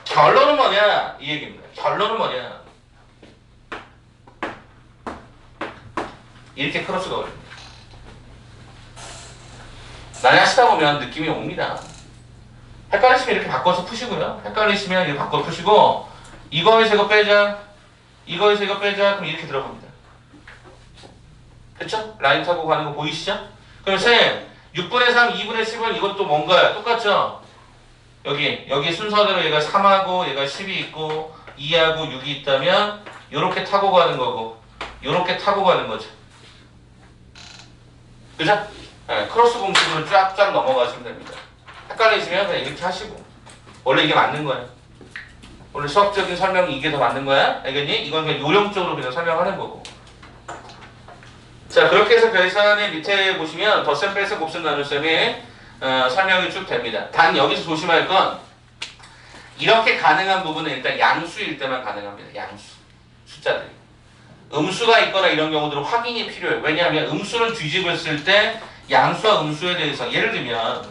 Speaker 1: 결론은 뭐냐? 이 얘기입니다. 결론은 뭐냐? 이렇게 크로스가 걸립니다. 많이 하시다 보면 느낌이 옵니다. 헷갈리시면 이렇게 바꿔서 푸시고요. 헷갈리시면 이렇게 바꿔 푸시고 이거에서 이거 빼자. 이거에서 이거 빼자. 그럼 이렇게 들어갑니다. 그쵸? 라인 타고 가는 거 보이시죠? 그럼 쌤 6분의 3, 2분의 10은 이것도 뭔가요? 똑같죠? 여기 순서대로 얘가 3하고 얘가 10이 있고 2하고 6이 있다면 요렇게 타고 가는 거고 요렇게 타고 가는 거죠. 그죠? 네, 크로스 공식으로 쫙쫙 넘어가시면 됩니다. 헷갈리시면 그냥 이렇게 하시고 원래 이게 맞는 거예요. 원래 수학적인 설명이 이게 더 맞는 거야? 알겠니? 이건 그냥 요령적으로 그냥 설명하는 거고. 자, 그렇게 해서 별산의 밑에 보시면 덧셈, 뺄셈, 곱셈, 나눗셈의 설명이 쭉 됩니다. 단 여기서 조심할 건 이렇게 가능한 부분은 일단 양수일 때만 가능합니다. 양수, 숫자들이. 음수가 있거나 이런 경우들은 확인이 필요해요. 왜냐하면 음수를 뒤집었을 때 양수와 음수에 대해서 예를 들면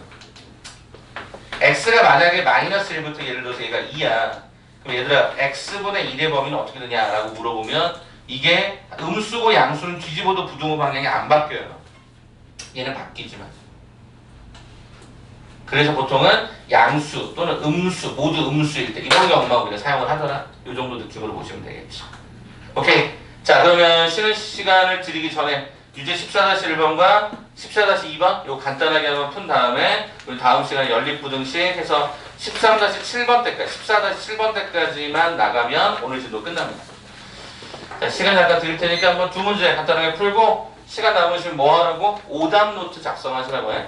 Speaker 1: x가 만약에 마이너스 1부터 예를 들어서 얘가 2야. 그럼 얘들아 x분의 1의 범위는 어떻게 되냐라고 물어보면 이게 음수고 양수는 뒤집어도 부등호 방향이 안 바뀌어요. 얘는 바뀌지만. 그래서 보통은 양수 또는 음수 모두 음수일 때 이런 경우만 우리가 사용을 하더라. 이 정도 느낌으로 보시면 되겠죠. 오케이. 자, 그러면 쉬는 시간을 드리기 전에 유제 14-1번과 14-2번 이거 간단하게 한번 푼 다음에 우리 다음 시간에 연립부등식 해서 13-7번 때까지 14-7번 때까지만 나가면 오늘 진도 끝납니다. 자, 시간 잠깐 드릴 테니까 한번 두 문제 간단하게 풀고 시간 남으시면 뭐 하라고? 오답 노트 작성하시라고 해.